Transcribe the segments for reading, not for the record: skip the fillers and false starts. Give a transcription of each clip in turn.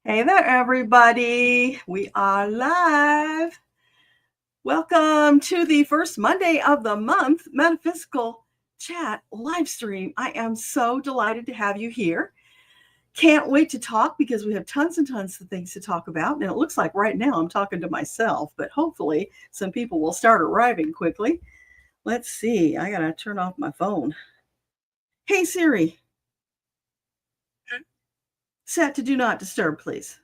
Hey there, everybody. We are live. Welcome to the first Monday of the month Metaphysical Chat Livestream. I am so delighted to have you here. Can't wait to talk because we have tons and tons of things to talk about. And it looks like right now I'm talking to myself, but hopefully some people will start arriving quickly. Let's see. I got to turn off my phone. Hey, Siri, set to do not disturb, please.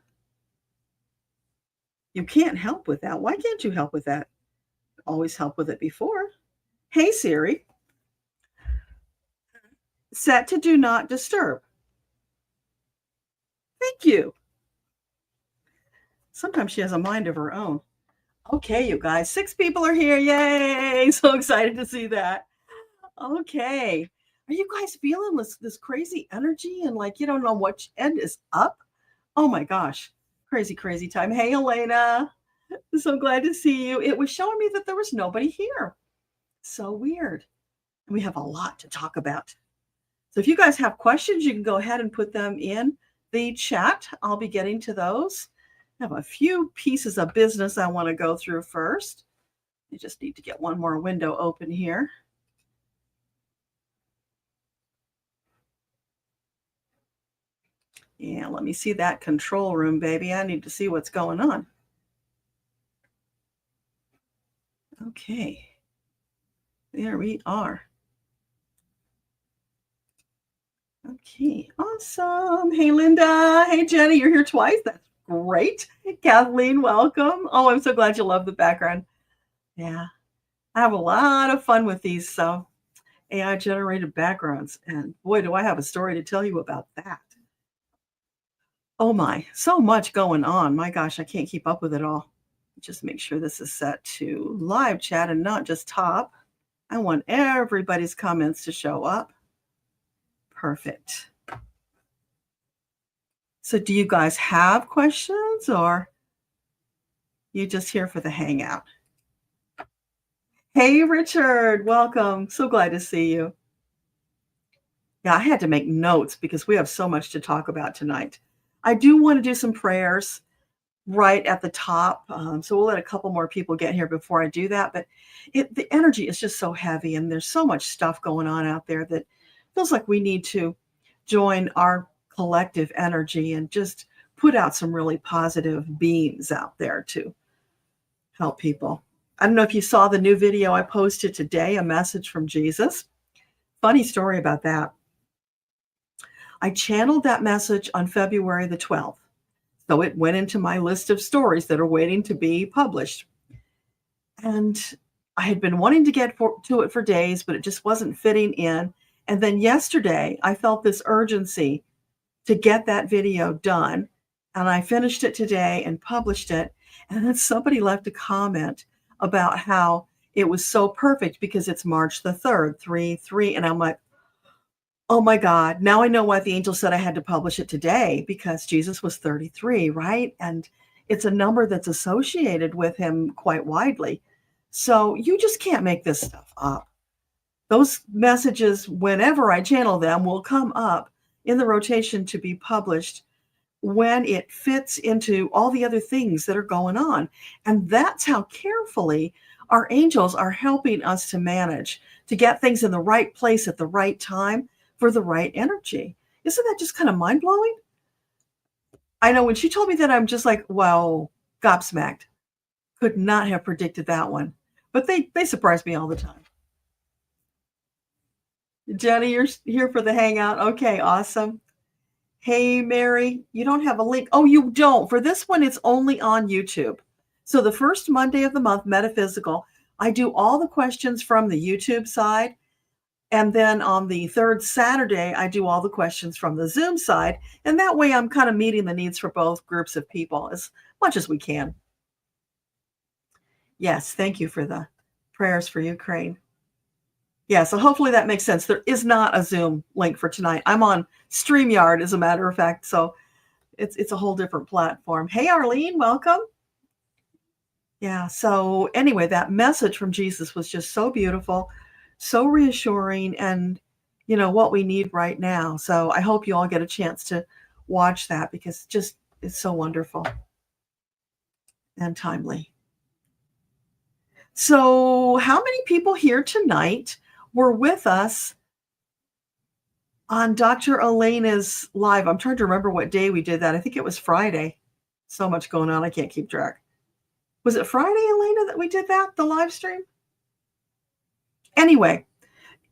You can't help with that. Why can't you help with that? Always help with it before. Hey, Siri, set to do not disturb. Thank you. Sometimes she has a mind of her own. Okay, you guys, 6 people are here. Yay! So excited to see that. Okay. Are you guys feeling this crazy energy and like you don't know what end is up? Oh my gosh. Crazy, crazy time. Hey, Elena. So glad to see you. It was showing me that there was nobody here. So weird. We have a lot to talk about. So if you guys have questions, you can go ahead and put them in the chat. I'll be getting to those. I have a few pieces of business I want to go through first. I just need to get one more window open here. Yeah, let me see that control room, baby. I need to see what's going on. Okay. There we are. Okay, awesome. Hey, Linda. Hey, Jenny, you're here twice. That's great. Kathleen, welcome. Oh, I'm so glad you love the background. Yeah, I have a lot of fun with these AI generated backgrounds. And boy, do I have a story to tell you about that. Oh my, so much going on. My gosh, I can't keep up with it all. Just make sure this is set to live chat and not just top. I want everybody's comments to show up. Perfect. So do you guys have questions or you just here for the hangout? Hey, Richard, welcome. So glad to see you. Yeah, I had to make notes because we have so much to talk about tonight. I do want to do some prayers right at the top. So we'll let a couple more people get here before I do that. But the energy is just so heavy and there's so much stuff going on out there that feels like we need to join our collective energy and just put out some really positive beams out there to help people. I don't know if you saw the new video I posted today, a message from Jesus. Funny story about that. I channeled that message on February the 12th. So it went into my list of stories that are waiting to be published. And I had been wanting to get to it for days, but it just wasn't fitting in. And then yesterday, I felt this urgency to get that video done. And I finished it today and published it. And then somebody left a comment about how it was so perfect because it's March the 3rd, 3/3. And I'm like, oh my God, now I know why the angel said I had to publish it today because Jesus was 33, right? And it's a number that's associated with him quite widely. So you just can't make this stuff up. Those messages, whenever I channel them, will come up in the rotation to be published when it fits into all the other things that are going on. And that's how carefully our angels are helping us to manage, to get things in the right place at the right time for the right energy. Isn't that just kind of mind-blowing? I know when she told me that, I'm just like, wow, gobsmacked. Could not have predicted that one. But they surprise me all the time. Jenny, you're here for the hangout. Okay, awesome. Hey, Mary, you don't have a link. Oh, you don't. For this one, it's only on YouTube. So the first Monday of the month, Metaphysical, I do all the questions from the YouTube side. And then on the third Saturday, I do all the questions from the Zoom side. And that way I'm kind of meeting the needs for both groups of people as much as we can. Yes, thank you for the prayers for Ukraine. Yeah, so hopefully that makes sense. There is not a Zoom link for tonight. I'm on StreamYard, as a matter of fact, so it's a whole different platform. Hey, Arlene, welcome. Yeah, so anyway, that message from Jesus was just so beautiful, so reassuring, and what we need right now. So I hope you all get a chance to watch that because It's so wonderful and timely. So, how many people here tonight were with us on Dr. Elena's live? I'm trying to remember what day we did that. I think it was Friday. So much going on, I can't keep track. Was it Friday, Elena, that we did that, the live stream? Anyway,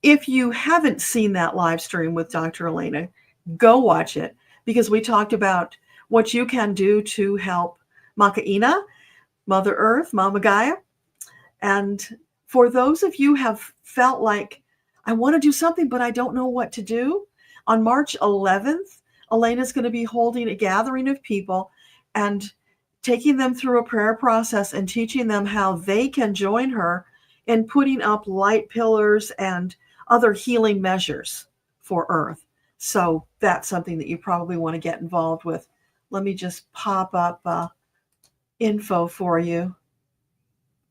if you haven't seen that live stream with Dr. Elena, go watch it, because we talked about what you can do to help Maka'ina, Mother Earth, Mama Gaia. And for those of you who have felt like, I want to do something, but I don't know what to do, on March 11th, Elena's going to be holding a gathering of people and taking them through a prayer process and teaching them how they can join her in putting up light pillars and other healing measures for Earth. So that's something that you probably want to get involved with. Let me just pop up info for you.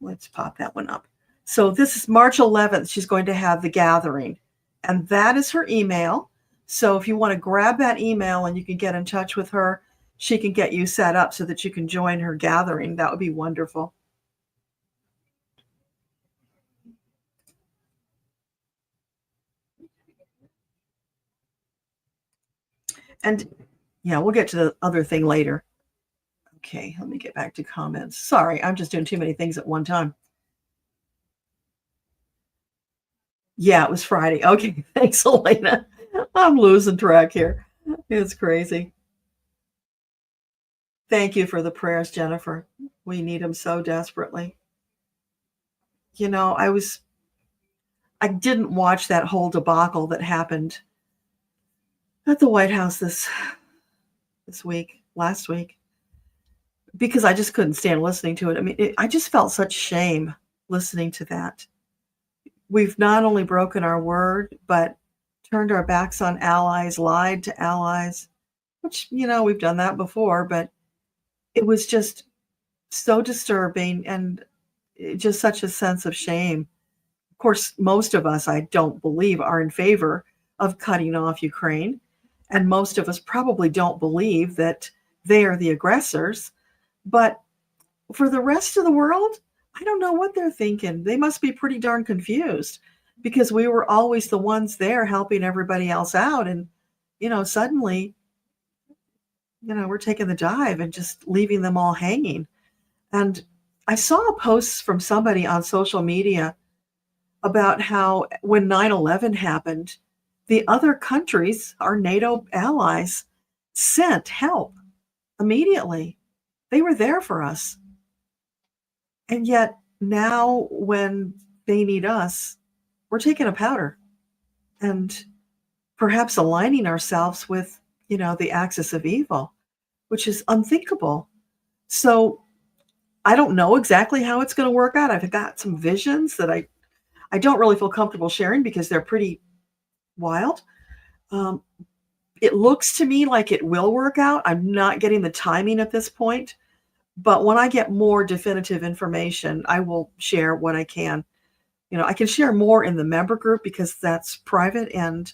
Let's pop that one up. So this is March 11th. She's going to have the gathering, and that is her email. So if you want to grab that email and you can get in touch with her, she can get you set up so that you can join her gathering. That would be wonderful. And yeah, we'll get to the other thing later. Okay, let me get back to comments. Sorry, I'm just doing too many things at one time. Yeah, it was Friday. Okay, thanks, Elena. I'm losing track here. It's crazy. Thank you for the prayers, Jennifer. We need them so desperately. You know, I didn't watch that whole debacle that happened at the White House last week, because I just couldn't stand listening to it. I mean, I just felt such shame listening to that. We've not only broken our word, but turned our backs on allies, lied to allies, which, we've done that before, but it was just so disturbing and just such a sense of shame. Of course, most of us, I don't believe, are in favor of cutting off Ukraine. And most of us probably don't believe that they are the aggressors. But for the rest of the world, I don't know what they're thinking. They must be pretty darn confused, because we were always the ones there helping everybody else out. And, suddenly, we're taking the dive and just leaving them all hanging. And I saw a post from somebody on social media about how when 9/11 happened, the other countries, our NATO allies, sent help immediately. They were there for us. And yet now when they need us, we're taking a powder and perhaps aligning ourselves with, the axis of evil, which is unthinkable. So I don't know exactly how it's going to work out. I've got some visions that I don't really feel comfortable sharing because they're pretty wild. It looks to me like it will work out. I'm not getting the timing at this point, but when I get more definitive information, I will share what I can. I can share more in the member group because that's private and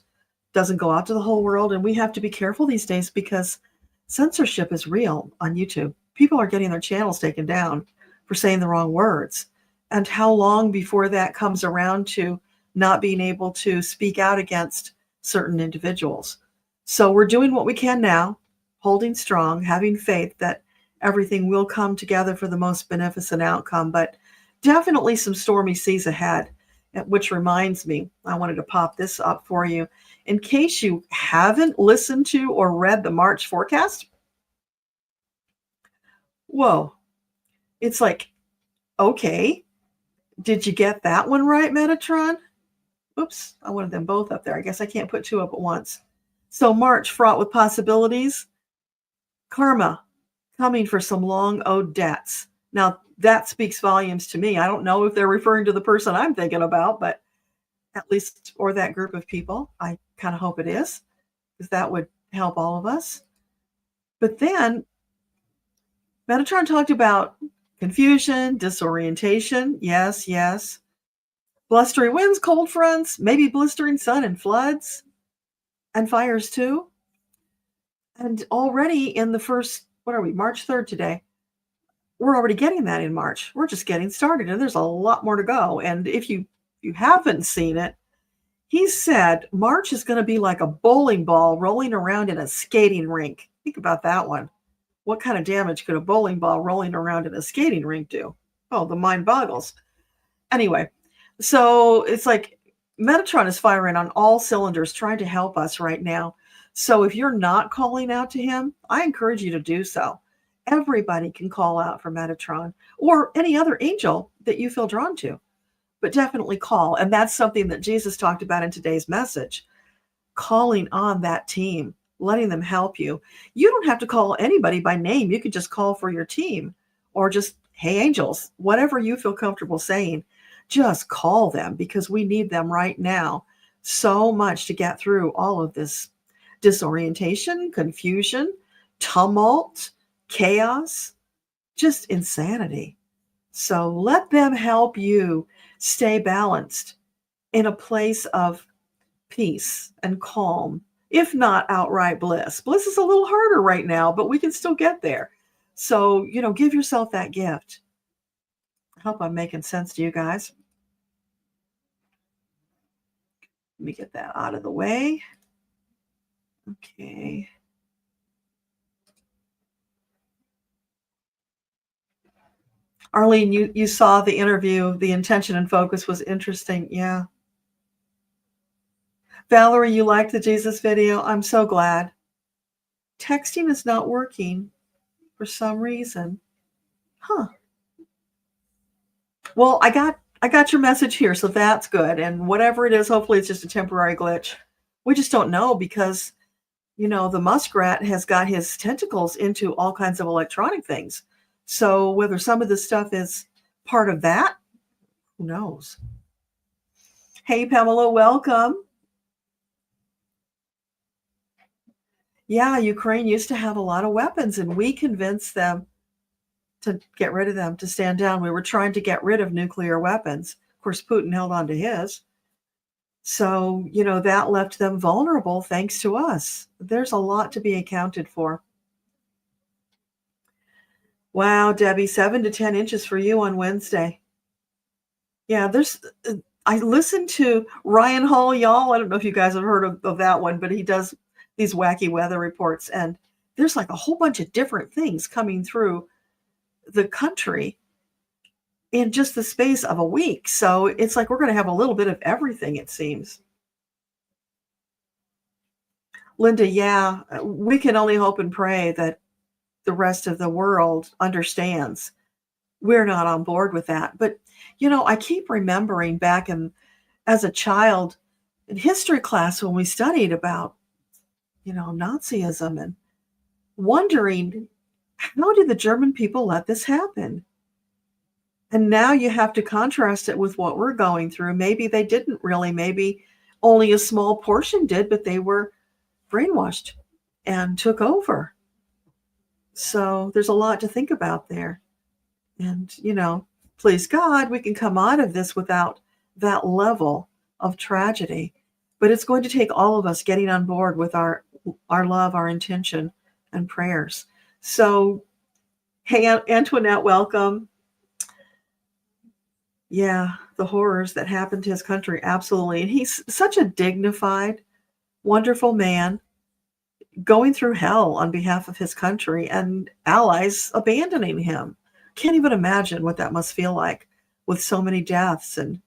doesn't go out to the whole world. And we have to be careful these days because censorship is real on YouTube. People are getting their channels taken down for saying the wrong words. And how long before that comes around to not being able to speak out against certain individuals? So we're doing what we can now, holding strong, having faith that everything will come together for the most beneficent outcome, but definitely some stormy seas ahead, which reminds me, I wanted to pop this up for you. In case you haven't listened to or read the March forecast, whoa, it's like, okay, did you get that one right, Metatron? Oops, I wanted them both up there. I guess I can't put two up at once. So March, fraught with possibilities, karma coming for some long owed debts. Now, that speaks volumes to me. I don't know if they're referring to the person I'm thinking about, but at least, or that group of people. I kind of hope it is, because that would help all of us. But then Metatron talked about confusion, disorientation. Yes. Blustery winds, cold fronts, maybe blistering sun and floods and fires too. And already in the first, what are we, March 3rd today? We're already getting that in March. We're just getting started, and there's a lot more to go. And if you haven't seen it, he said March is going to be like a bowling ball rolling around in a skating rink. Think about that one. What kind of damage could a bowling ball rolling around in a skating rink do? Oh, the mind boggles. Anyway, so it's like Metatron is firing on all cylinders trying to help us right now. So if you're not calling out to him, I encourage you to do so. Everybody can call out for Metatron or any other angel that you feel drawn to, but definitely call. And that's something that Jesus talked about in today's message, calling on that team, letting them help you. You don't have to call anybody by name. You could just call for your team or just, hey, angels, whatever you feel comfortable saying, just call them because we need them right now so much to get through all of this disorientation, confusion, tumult, chaos, just insanity. So let them help you stay balanced in a place of peace and calm, if not outright bliss. Bliss is a little harder right now, but we can still get there. So, give yourself that gift. I hope I'm making sense to you guys. Let me get that out of the way. Okay. Arlene, you saw the interview. The intention and focus was interesting. Yeah. Valerie, you liked the Jesus video. I'm so glad. Texting is not working for some reason. Huh. Well, I got your message here, so that's good. And whatever it is, hopefully it's just a temporary glitch. We just don't know because, the muskrat has got his tentacles into all kinds of electronic things. So whether some of this stuff is part of that, who knows? Hey, Pamela, welcome. Yeah, Ukraine used to have a lot of weapons, and we convinced them to get rid of them, to stand down. We were trying to get rid of nuclear weapons. Of course, Putin held on to his. So, that left them vulnerable thanks to us. There's a lot to be accounted for. Wow, Debbie, 7 to 10 inches for you on Wednesday. Yeah, I listened to Ryan Hall, y'all. I don't know if you guys have heard of that one, but he does these wacky weather reports. And there's like a whole bunch of different things coming through the country in just the space of a week. So it's like we're going to have a little bit of everything, it seems. Linda, yeah, we can only hope and pray that the rest of the world understands. We're not on board with that. But, I keep remembering back as a child in history class when we studied about, Nazism and wondering, how did the German people let this happen? And now you have to contrast it with what we're going through. Maybe they didn't really, maybe only a small portion did, but they were brainwashed and took over. So there's a lot to think about there. And, please God, we can come out of this without that level of tragedy. But it's going to take all of us getting on board with our love, our intention, and prayers. So, hey, Antoinette, welcome. Yeah, the horrors that happened to his country, absolutely. And he's such a dignified, wonderful man going through hell on behalf of his country and allies abandoning him. Can't even imagine what that must feel like with so many deaths. And,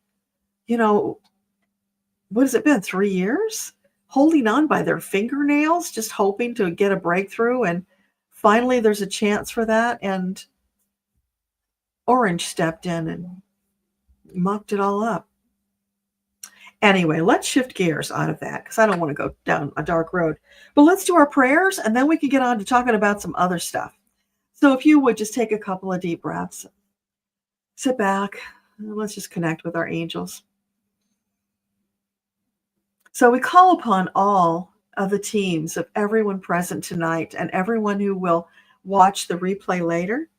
what has it been, 3 years? Holding on by their fingernails, just hoping to get a breakthrough. And finally, there's a chance for that. And Orange stepped in and mucked it all up. Anyway, let's shift gears out of that because I don't want to go down a dark road. But let's do our prayers, and then we can get on to talking about some other stuff. So if you would just take a couple of deep breaths, sit back, and let's just connect with our angels. So we call upon all of the teams of everyone present tonight and everyone who will watch the replay later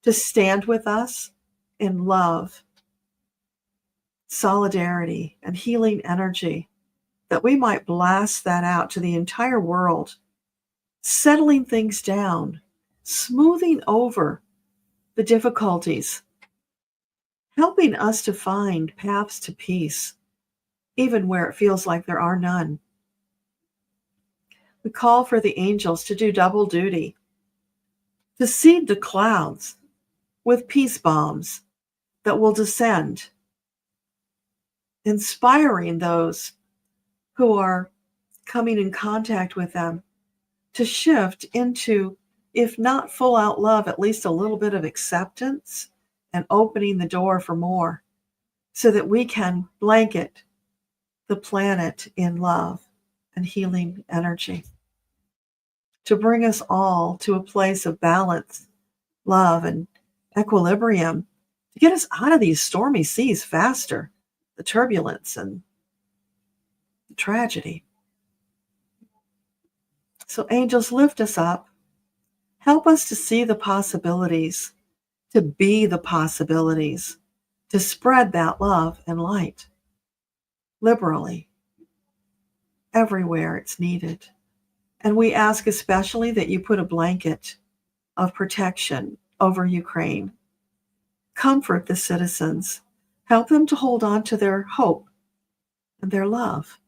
to stand with us in love, solidarity, and healing energy, that we might blast that out to the entire world, settling things down smoothing over the difficulties, helping us to find paths to peace, even where it feels like there are none. We call for the angels to do double duty, to seed the clouds with peace bombs that will descend, inspiring those who are coming in contact with them to shift into, if not full out love, at least a little bit of acceptance and opening the door for more so that we can blanket the planet in love and healing energy to bring us all to a place of balance, love, and equilibrium to get us out of these stormy seas faster, the turbulence and the tragedy. So angels, lift us up. Help us to see the possibilities, to be the possibilities, to spread that love and light liberally everywhere it's needed. And we ask especially that you put a blanket of protection over Ukraine. Comfort the citizens. Help them to hold on to their hope and their love,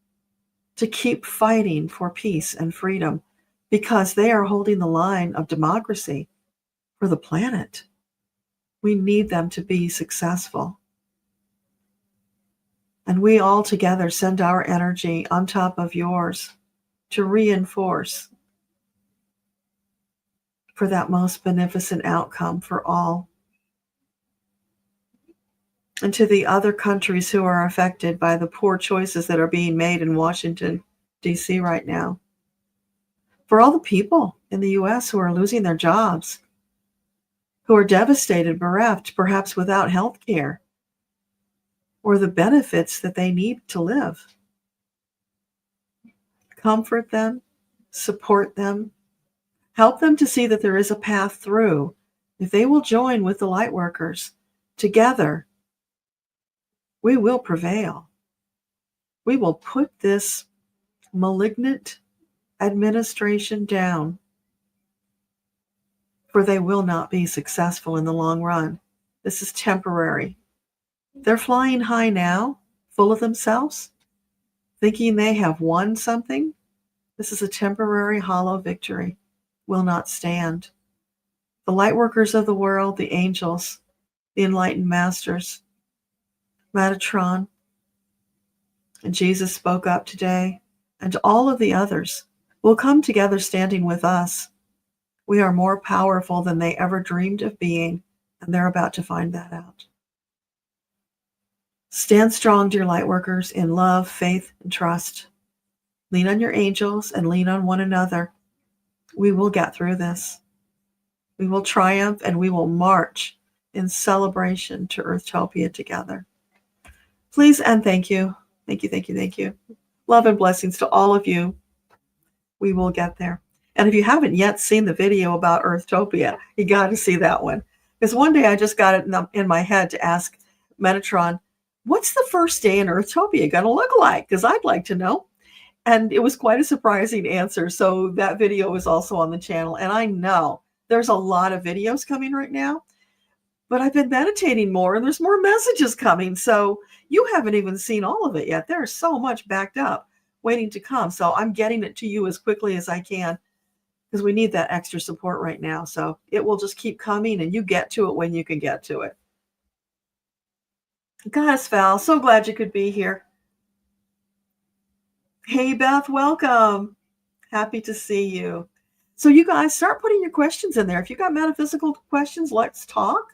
to keep fighting for peace and freedom, because they are holding the line of democracy for the planet. We need them to be successful. And we all together send our energy on top of yours to reinforce for that most beneficent outcome for all. And to the other countries who are affected by the poor choices that are being made in Washington, D.C. right now. For all the people in the U.S. who are losing their jobs, who are devastated, bereft, perhaps without health care or the benefits that they need to live. Comfort them, support them, help them to see that there is a path through. If they will join with the light workers, together, we will prevail. We will put this malignant administration down, for they will not be successful in the long run. This is temporary. They're flying high now, full of themselves, thinking they have won something. This is a temporary, hollow victory. Will not stand. The light workers of the world, the angels, the enlightened masters, Metatron, and Jesus spoke up today, and all of the others will come together standing with us. We are more powerful than they ever dreamed of being, and they're about to find that out. Stand strong, dear light workers, in love, faith, and trust. Lean on your angels and lean on one another. We will get through this. We will triumph, and we will march in celebration to Earthtopia together. Please and thank you. Thank you, thank you, thank you. Love and blessings to all of you. We will get there. And if you haven't yet seen the video about Earthtopia, you got to see that one. Because one day I just got it in my head to ask Metatron, what's the first day in Earthtopia going to look like? Because I'd like to know. And it was quite a surprising answer. So that video is also on the channel. And I know there's a lot of videos coming right now, but I've been meditating more and there's more messages coming. So you haven't even seen all of it yet. There's so much backed up waiting to come. So I'm getting it to you as quickly as I can because we need that extra support right now. So it will just keep coming and you get to it when you can get to it. Goddess Val, so glad you could be here. Hey, Beth, welcome. Happy to see you. So you guys start putting your questions in there. If you got metaphysical questions, let's talk.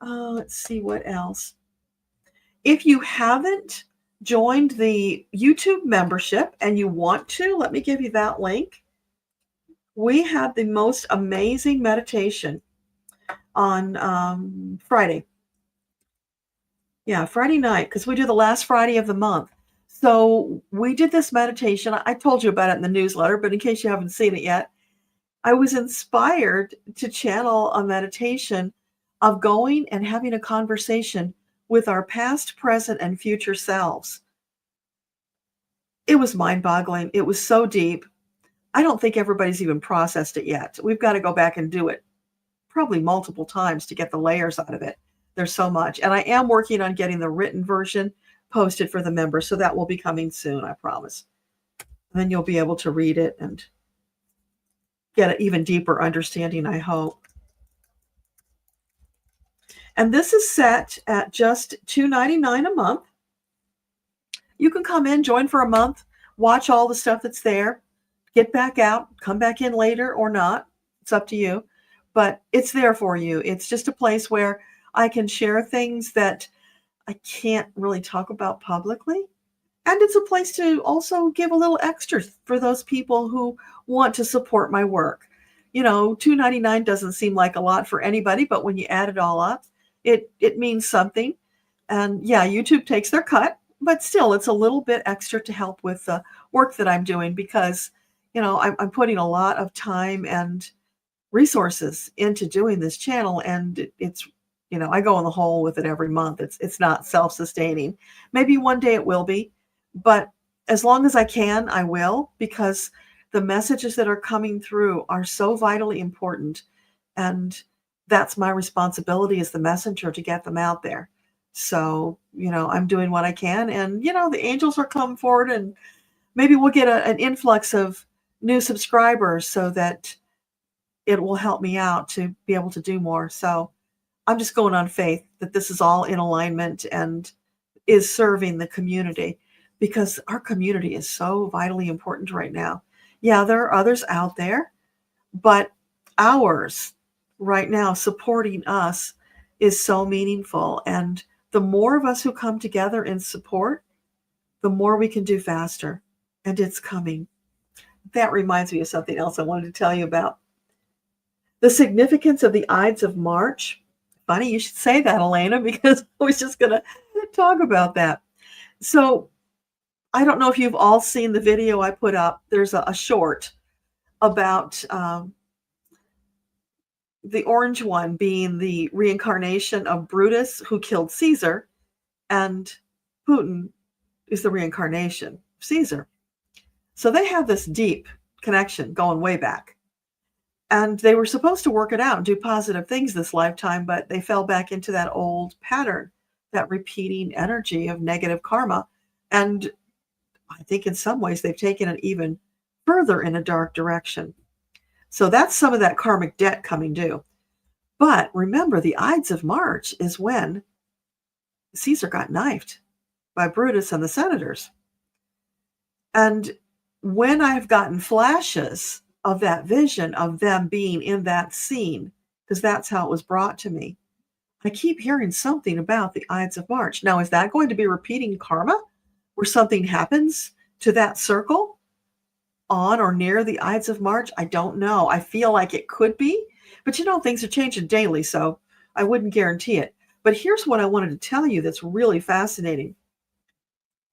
Let's see what else. If you haven't joined the YouTube membership and you want to, let me give you that link. We had the most amazing meditation on Friday. Yeah, Friday night, because we do the last Friday of the month. So we did this meditation. I told you about it in the newsletter, but in case you haven't seen it yet, I was inspired to channel a meditation of going and having a conversation with our past, present, and future selves. It was mind-boggling. It was so deep. I don't think everybody's even processed it yet. We've got to go back and do it probably multiple times to get the layers out of it. There's so much. And I am working on getting the written version posted for the members. So that will be coming soon, I promise. And then you'll be able to read it and get an even deeper understanding, I hope. And this is set at just $2.99 a month. You can come in, join for a month, watch all the stuff that's there, get back out, come back in later or not. It's up to you. But it's there for you. It's just a place where I can share things that I can't really talk about publicly. And it's a place to also give a little extra for those people who want to support my work. You know, $2.99 doesn't seem like a lot for anybody, but when you add it all up, it means something. And yeah, YouTube takes their cut, but still it's a little bit extra to help with the work that I'm doing because, you know, I'm putting a lot of time and resources into doing this channel, and it's, you know, I go in the hole with it every month. It's not self-sustaining. Maybe one day it will be, but as long as I can, I will, because the messages that are coming through are so vitally important, and that's my responsibility as the messenger to get them out there. So, you know, I'm doing what I can, and, you know, the angels are coming forward, and maybe we'll get an influx of new subscribers so that it will help me out to be able to do more. So I'm just going on faith that this is all in alignment and is serving the community, because our community is so vitally important right now. Yeah, there are others out there, but ours right now supporting us is so meaningful. And the more of us who come together in support, the more we can do faster. And it's coming. That reminds me of something else I wanted to tell you about. The significance of the Ides of March. Funny you should say that, Elena, because I was just going to talk about that. So I don't know if you've all seen the video I put up. There's a short about the orange one being the reincarnation of Brutus, who killed Caesar, and Putin is the reincarnation of Caesar. So they have this deep connection going way back. And they were supposed to work it out and do positive things this lifetime, but they fell back into that old pattern, that repeating energy of negative karma. And I think in some ways they've taken it even further in a dark direction. So that's some of that karmic debt coming due. But remember, the Ides of March is when Caesar got knifed by Brutus and the senators. And when I've gotten flashes of that vision of them being in that scene, because that's how it was brought to me, I keep hearing something about the Ides of March. Now, is that going to be repeating karma where something happens to that circle on or near the Ides of March? I don't know. I feel like it could be, but you know, things are changing daily, so I wouldn't guarantee it. But here's what I wanted to tell you that's really fascinating.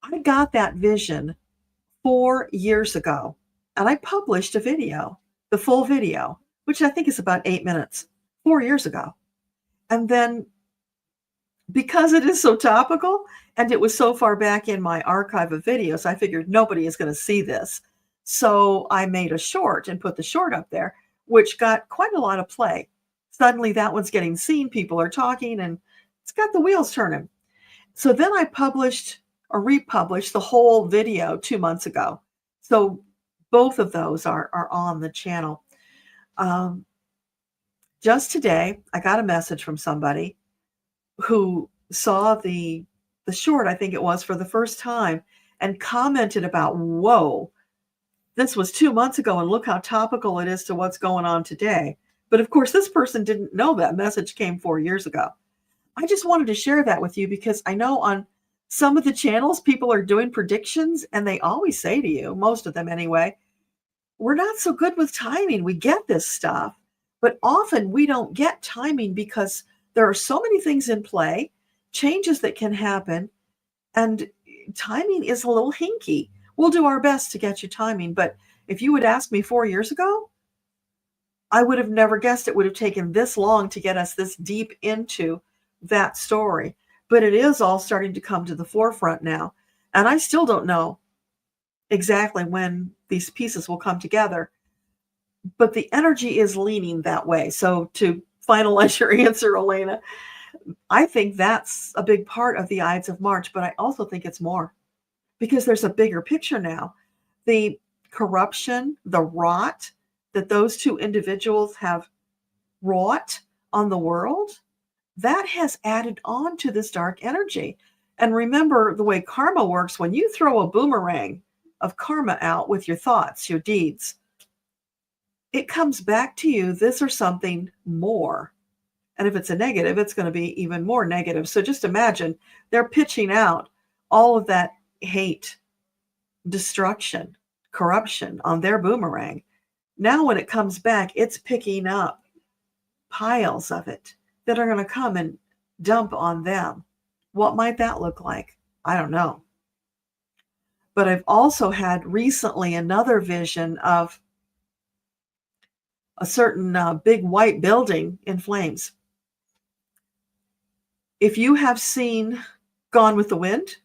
I got that vision 4 years ago, and I published a video, the full video, which I think is about 8 minutes, 4 years ago. And then because it is so topical and it was so far back in my archive of videos, I figured nobody is going to see this. So I made a short and put the short up there, which got quite a lot of play. Suddenly that one's getting seen, people are talking, and it's got the wheels turning. So then I published or republished the whole video 2 months ago. So both of those are on the channel. Just today, I got a message from somebody who saw the short, I think it was, for the first time, and commented about, whoa, this was 2 months ago, and look how topical it is to what's going on today. But of course, this person didn't know that message came 4 years ago. I just wanted to share that with you because I know on some of the channels, people are doing predictions, and they always say to you, most of them anyway, we're not so good with timing. We get this stuff, but often we don't get timing because there are so many things in play, changes that can happen, and timing is a little hinky. We'll do our best to get you timing, but if you would ask me 4 years ago, I would have never guessed it would have taken this long to get us this deep into that story. But it is all starting to come to the forefront now. And I still don't know exactly when these pieces will come together. But the energy is leaning that way. So to finalize your answer, Elena, I think that's a big part of the Ides of March, but I also think it's more because there's a bigger picture now. The corruption, the rot that those two individuals have wrought on the world, that has added on to this dark energy. And remember the way karma works, when you throw a boomerang of karma out with your thoughts, your deeds, it comes back to you this or something more. And if it's a negative, it's going to be even more negative. So just imagine they're pitching out all of that hate, destruction, corruption on their boomerang. Now when it comes back, it's picking up piles of it that are going to come and dump on them. What might that look like? I don't know. But I've also had recently another vision of a certain big white building in flames. If you have seen Gone with the Wind,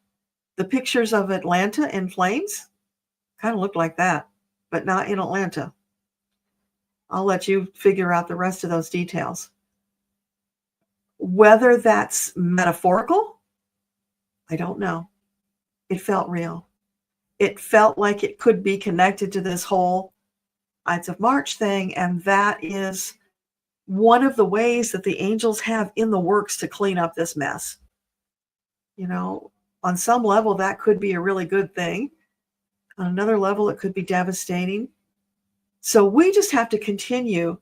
the pictures of Atlanta in flames kind of look like that, but not in Atlanta. I'll let you figure out the rest of those details. Whether that's metaphorical, I don't know. It felt real. It felt like it could be connected to this whole Ides of March thing, and that is one of the ways that the angels have in the works to clean up this mess. You know, on some level, that could be a really good thing. On another level, it could be devastating. So we just have to continue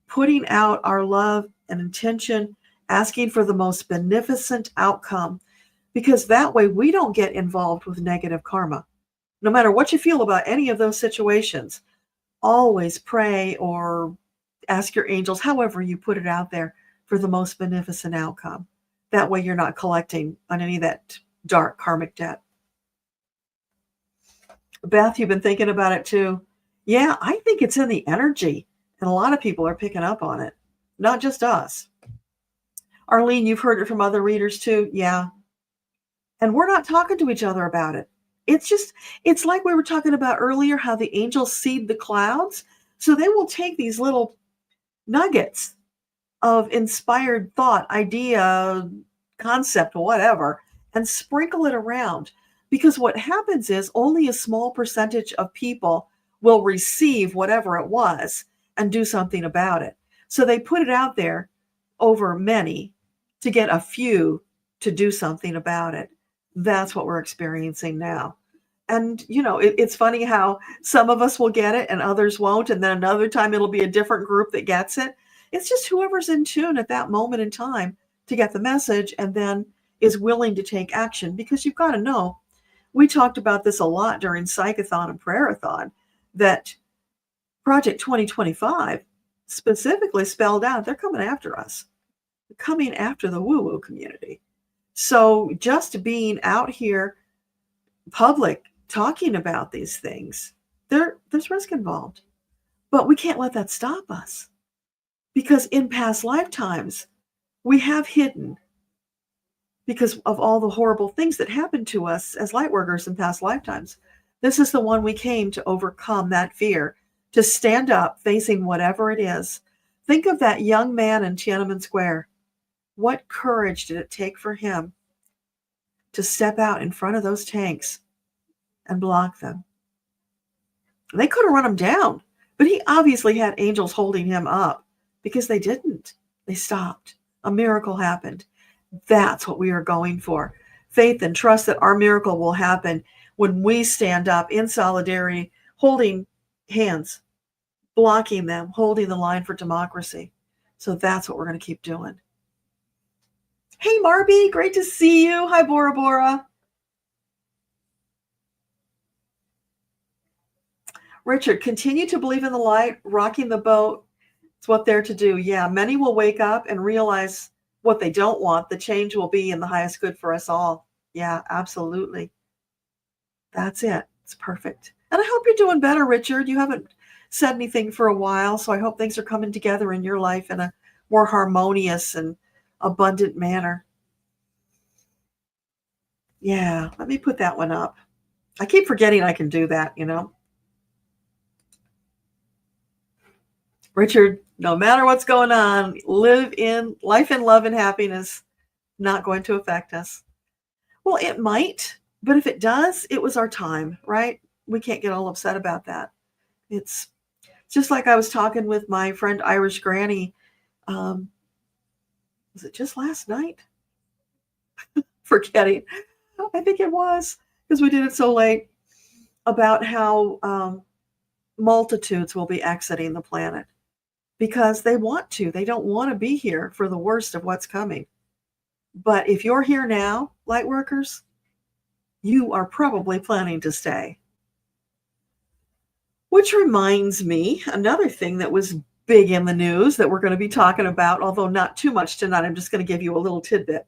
putting out our love and intention, asking for the most beneficent outcome, because that way we don't get involved with negative karma. No matter what you feel about any of those situations, always pray or ask your angels, however you put it out there, for the most beneficent outcome. That way you're not collecting on any of that dark karmic debt. Beth, you've been thinking about it too. Yeah, I think it's in the energy, and a lot of people are picking up on it, not just us. Arlene, you've heard it from other readers too. Yeah. And we're not talking to each other about it. It's like we were talking about earlier, how the angels seed the clouds. So they will take these little nuggets of inspired thought, idea, concept, whatever, and sprinkle it around. Because what happens is only a small percentage of people will receive whatever it was and do something about it. So they put it out there over many to get a few to do something about it. That's what we're experiencing now. And, you know, it's funny how some of us will get it and others won't. And then another time it'll be a different group that gets it. It's just whoever's in tune at that moment in time to get the message and then is willing to take action. Because you've got to know, we talked about this a lot during Psychathon and Prayerathon, that Project 2025 specifically spelled out they're coming after us. They're coming after the woo-woo community. So just being out here public talking about these things, there's risk involved. But we can't let that stop us. Because in past lifetimes, we have hidden because of all the horrible things that happened to us as light workers in past lifetimes. This is the one we came to overcome that fear, to stand up facing whatever it is. Think of that young man in Tiananmen Square. What courage did it take for him to step out in front of those tanks and block them? They could have run him down, but he obviously had angels holding him up because they didn't. They stopped. A miracle happened. That's what we are going for. Faith and trust that our miracle will happen when we stand up in solidarity, holding hands, blocking them, holding the line for democracy. So that's what we're going to keep doing. Hey, Marby, great to see you. Hi, Bora Bora. Richard, continue to believe in the light, rocking the boat. It's what they're to do. Yeah, many will wake up and realize what they don't want. The change will be in the highest good for us all. Yeah, absolutely. That's it. It's perfect. And I hope you're doing better, Richard. You haven't said anything for a while, so I hope things are coming together in your life in a more harmonious and abundant manner. Yeah, let me put that one up. I keep forgetting I can do that, Richard, no matter what's going on, live in life in love and happiness, not going to affect us. Well, it might, but if it does, it was our time, right? We can't get all upset about that. It's just like I was talking with my friend Irish Granny. Was it just last night? Forgetting. I think it was because we did it so late about how multitudes will be exiting the planet because they want to. They don't want to be here for the worst of what's coming. But if you're here now, light workers, you are probably planning to stay. Which reminds me, another thing that was big in the news that we're going to be talking about, although not too much tonight. I'm just going to give you a little tidbit.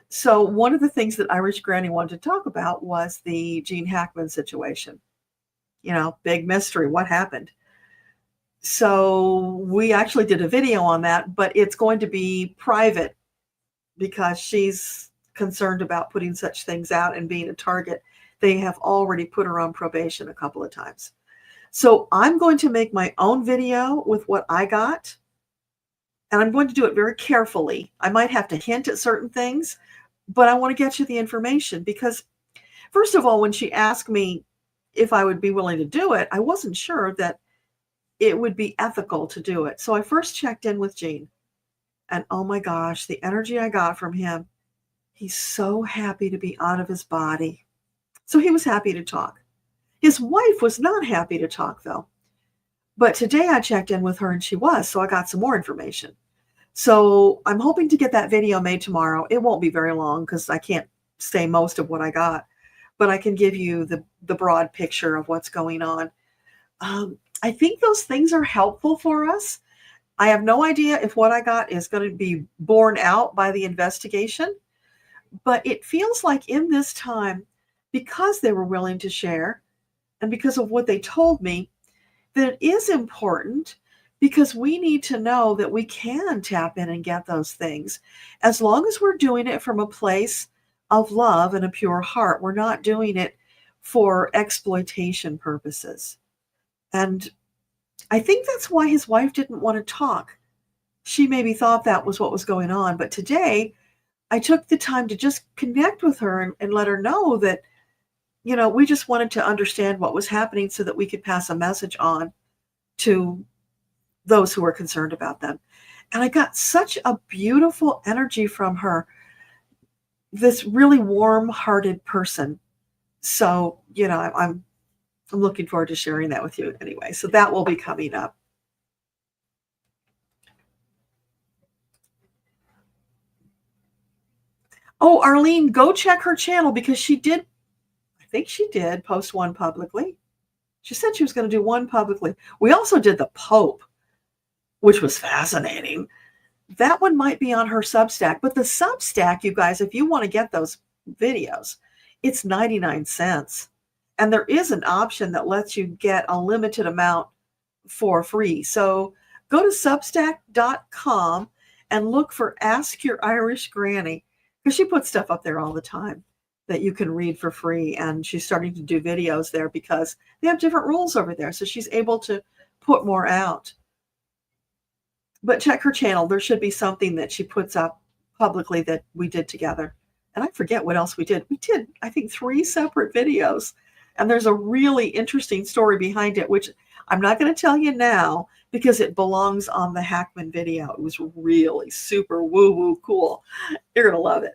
So one of the things that Irish Granny wanted to talk about was the Gene Hackman situation. Big mystery. What happened? So we actually did a video on that, but it's going to be private because she's concerned about putting such things out and being a target. They have already put her on probation a couple of times. So I'm going to make my own video with what I got, and I'm going to do it very carefully. I might have to hint at certain things, but I want to get you the information because, first of all, when she asked me if I would be willing to do it, I wasn't sure that it would be ethical to do it. So I first checked in with Gene, and oh my gosh, the energy I got from him, he's so happy to be out of his body. So he was happy to talk. His wife was not happy to talk, though. But today I checked in with her and she was, so I got some more information. So I'm hoping to get that video made tomorrow. It won't be very long because I can't say most of what I got, but I can give you the broad picture of what's going on. I think those things are helpful for us. I have no idea if what I got is going to be borne out by the investigation, but it feels like in this time, because they were willing to share, and because of what they told me, that it is important because we need to know that we can tap in and get those things as long as we're doing it from a place of love and a pure heart. We're not doing it for exploitation purposes. And I think that's why his wife didn't want to talk. She maybe thought that was what was going on. But today I took the time to just connect with her and let her know that we just wanted to understand what was happening so that we could pass a message on to those who were concerned about them. And I got such a beautiful energy from her, this really warm-hearted person. So, I'm looking forward to sharing that with you anyway. So that will be coming up. Oh, Arlene, go check her channel because she did post one publicly. She said she was going to do one publicly. We also did the Pope, which was fascinating. That one might be on her Substack, but the Substack, you guys, if you want to get those videos, it's 99 cents. And there is an option that lets you get a limited amount for free. So go to substack.com and look for Ask Your Irish Granny because she puts stuff up there all the time that you can read for free. And she's starting to do videos there because they have different rules over there. So she's able to put more out. But check her channel. There should be something that she puts up publicly that we did together. And I forget what else we did. We did, I think, 3 separate videos. And there's a really interesting story behind it, which I'm not going to tell you now because it belongs on the Hackman video. It was really super woo-woo cool. You're going to love it.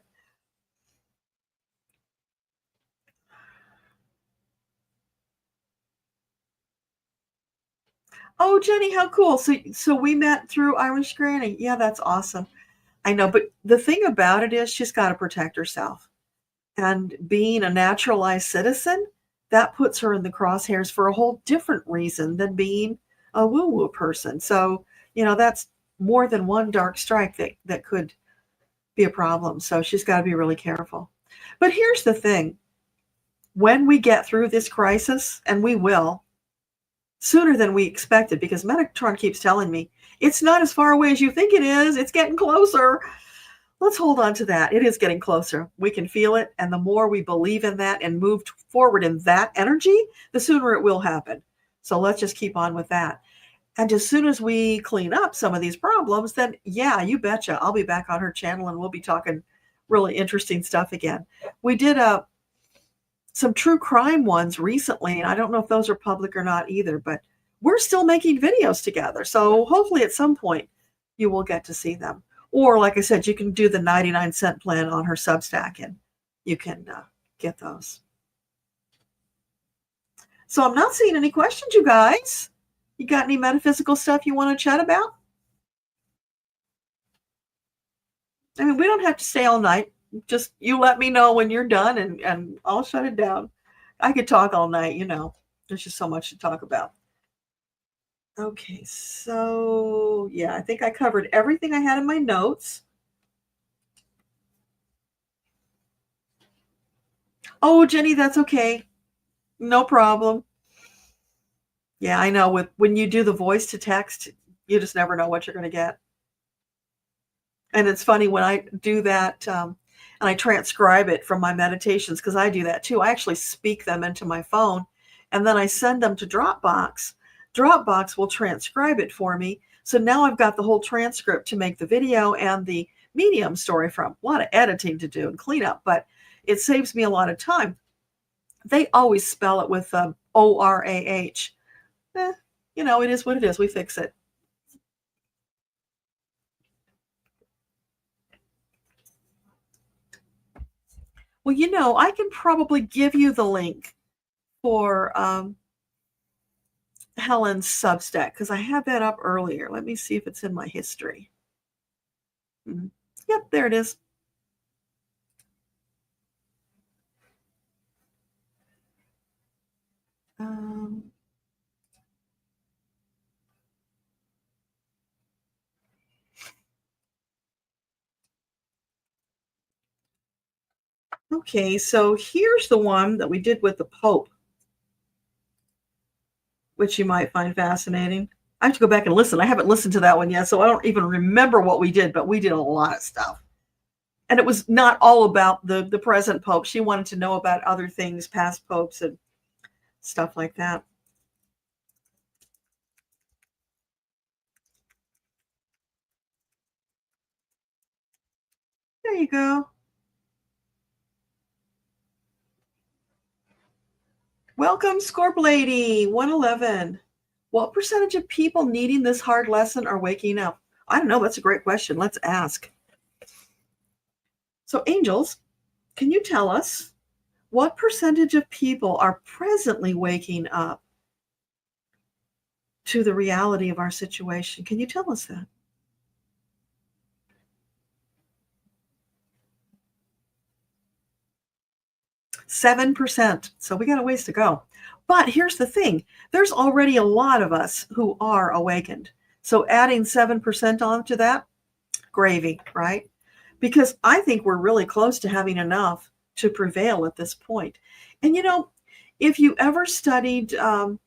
Oh, Jenny, how cool. So we met through Irish Granny. Yeah, that's awesome. I know, but the thing about it is she's got to protect herself. And being a naturalized citizen, that puts her in the crosshairs for a whole different reason than being a woo-woo person. So, that's more than one dark strike that could be a problem. So she's got to be really careful. But here's the thing. When we get through this crisis, and we will, sooner than we expected, because Metatron keeps telling me, it's not as far away as you think it is. It's getting closer. let's hold on to that. It is getting closer. We can feel it. And the more we believe in that and move forward in that energy, the sooner it will happen. So let's just keep on with that. And as soon as we clean up some of these problems, then yeah, you betcha, I'll be back on her channel and we'll be talking really interesting stuff again. We did some true crime ones recently, and I don't know if those are public or not either, but we're still making videos together. So hopefully at some point you will get to see them. Or like I said, you can do the 99-cent plan on her Substack and you can get those. So I'm not seeing any questions, you guys. You got any metaphysical stuff you want to chat about? I mean, we don't have to stay all night. Just you let me know when you're done and I'll shut it down. I could talk all night, There's just so much to talk about. Okay, so yeah, I think I covered everything I had in my notes. Oh, Jenny, that's okay. No problem. Yeah, I know. When you do the voice to text, you just never know what you're going to get. And it's funny when I do that and I transcribe it from my meditations, because I do that too. I actually speak them into my phone and then I send them to Dropbox. Dropbox will transcribe it for me. So now I've got the whole transcript to make the video and the medium story from. A lot of editing to do and clean up, but it saves me a lot of time. They always spell it with O-R-A-H. It is what it is. We fix it. Well, I can probably give you the link for Helen's Substack because I had that up earlier. Let me see if it's in my history. Yep, there it is. Okay, so here's the one that we did with the Pope, which you might find fascinating. I have to go back and listen. I haven't listened to that one yet, so I don't even remember what we did, but we did a lot of stuff. And it was not all about the present Pope. She wanted to know about other things, past popes and stuff like that. There you go. Welcome, Scorp Lady 111. What percentage of people needing this hard lesson are waking up? I don't know. That's a great question. Let's ask. So, angels, can you tell us what percentage of people are presently waking up to the reality of our situation? Can you tell us that? %. So we got a ways to go. But here's the thing. There's already a lot of us who are awakened. So adding 7% onto that, gravy, right? Because I think we're really close to having enough to prevail at this point. And if you ever studied the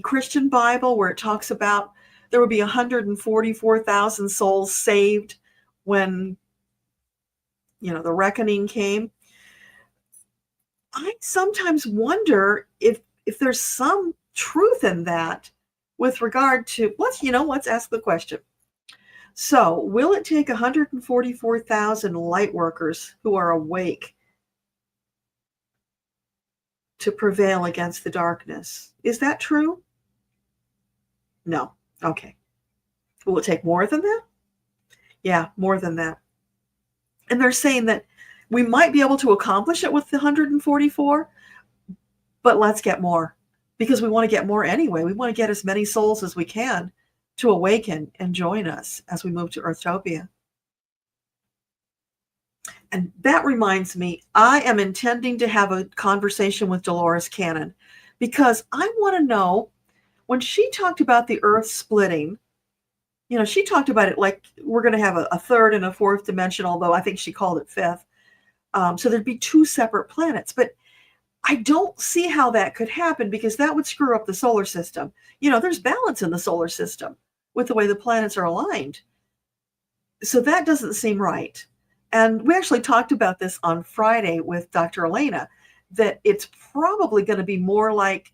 Christian Bible, where it talks about there would be 144,000 souls saved when the reckoning came, I sometimes wonder if there's some truth in that with regard to, let's ask the question. So, will it take 144,000 light workers who are awake to prevail against the darkness? Is that true? No. Okay. Will it take more than that? Yeah, more than that. And they're saying that we might be able to accomplish it with the 144, but let's get more, because we want to get more anyway. We want to get as many souls as we can to awaken and join us as we move to Earthtopia. And that reminds me, I am intending to have a conversation with Dolores Cannon, because I want to know, when she talked about the Earth splitting, she talked about it like we're going to have a third and a fourth dimension, although I think she called it fifth. So there'd be two separate planets. But I don't see how that could happen, because that would screw up the solar system. There's balance in the solar system with the way the planets are aligned. So that doesn't seem right. And we actually talked about this on Friday with Dr. Elena, that it's probably going to be more like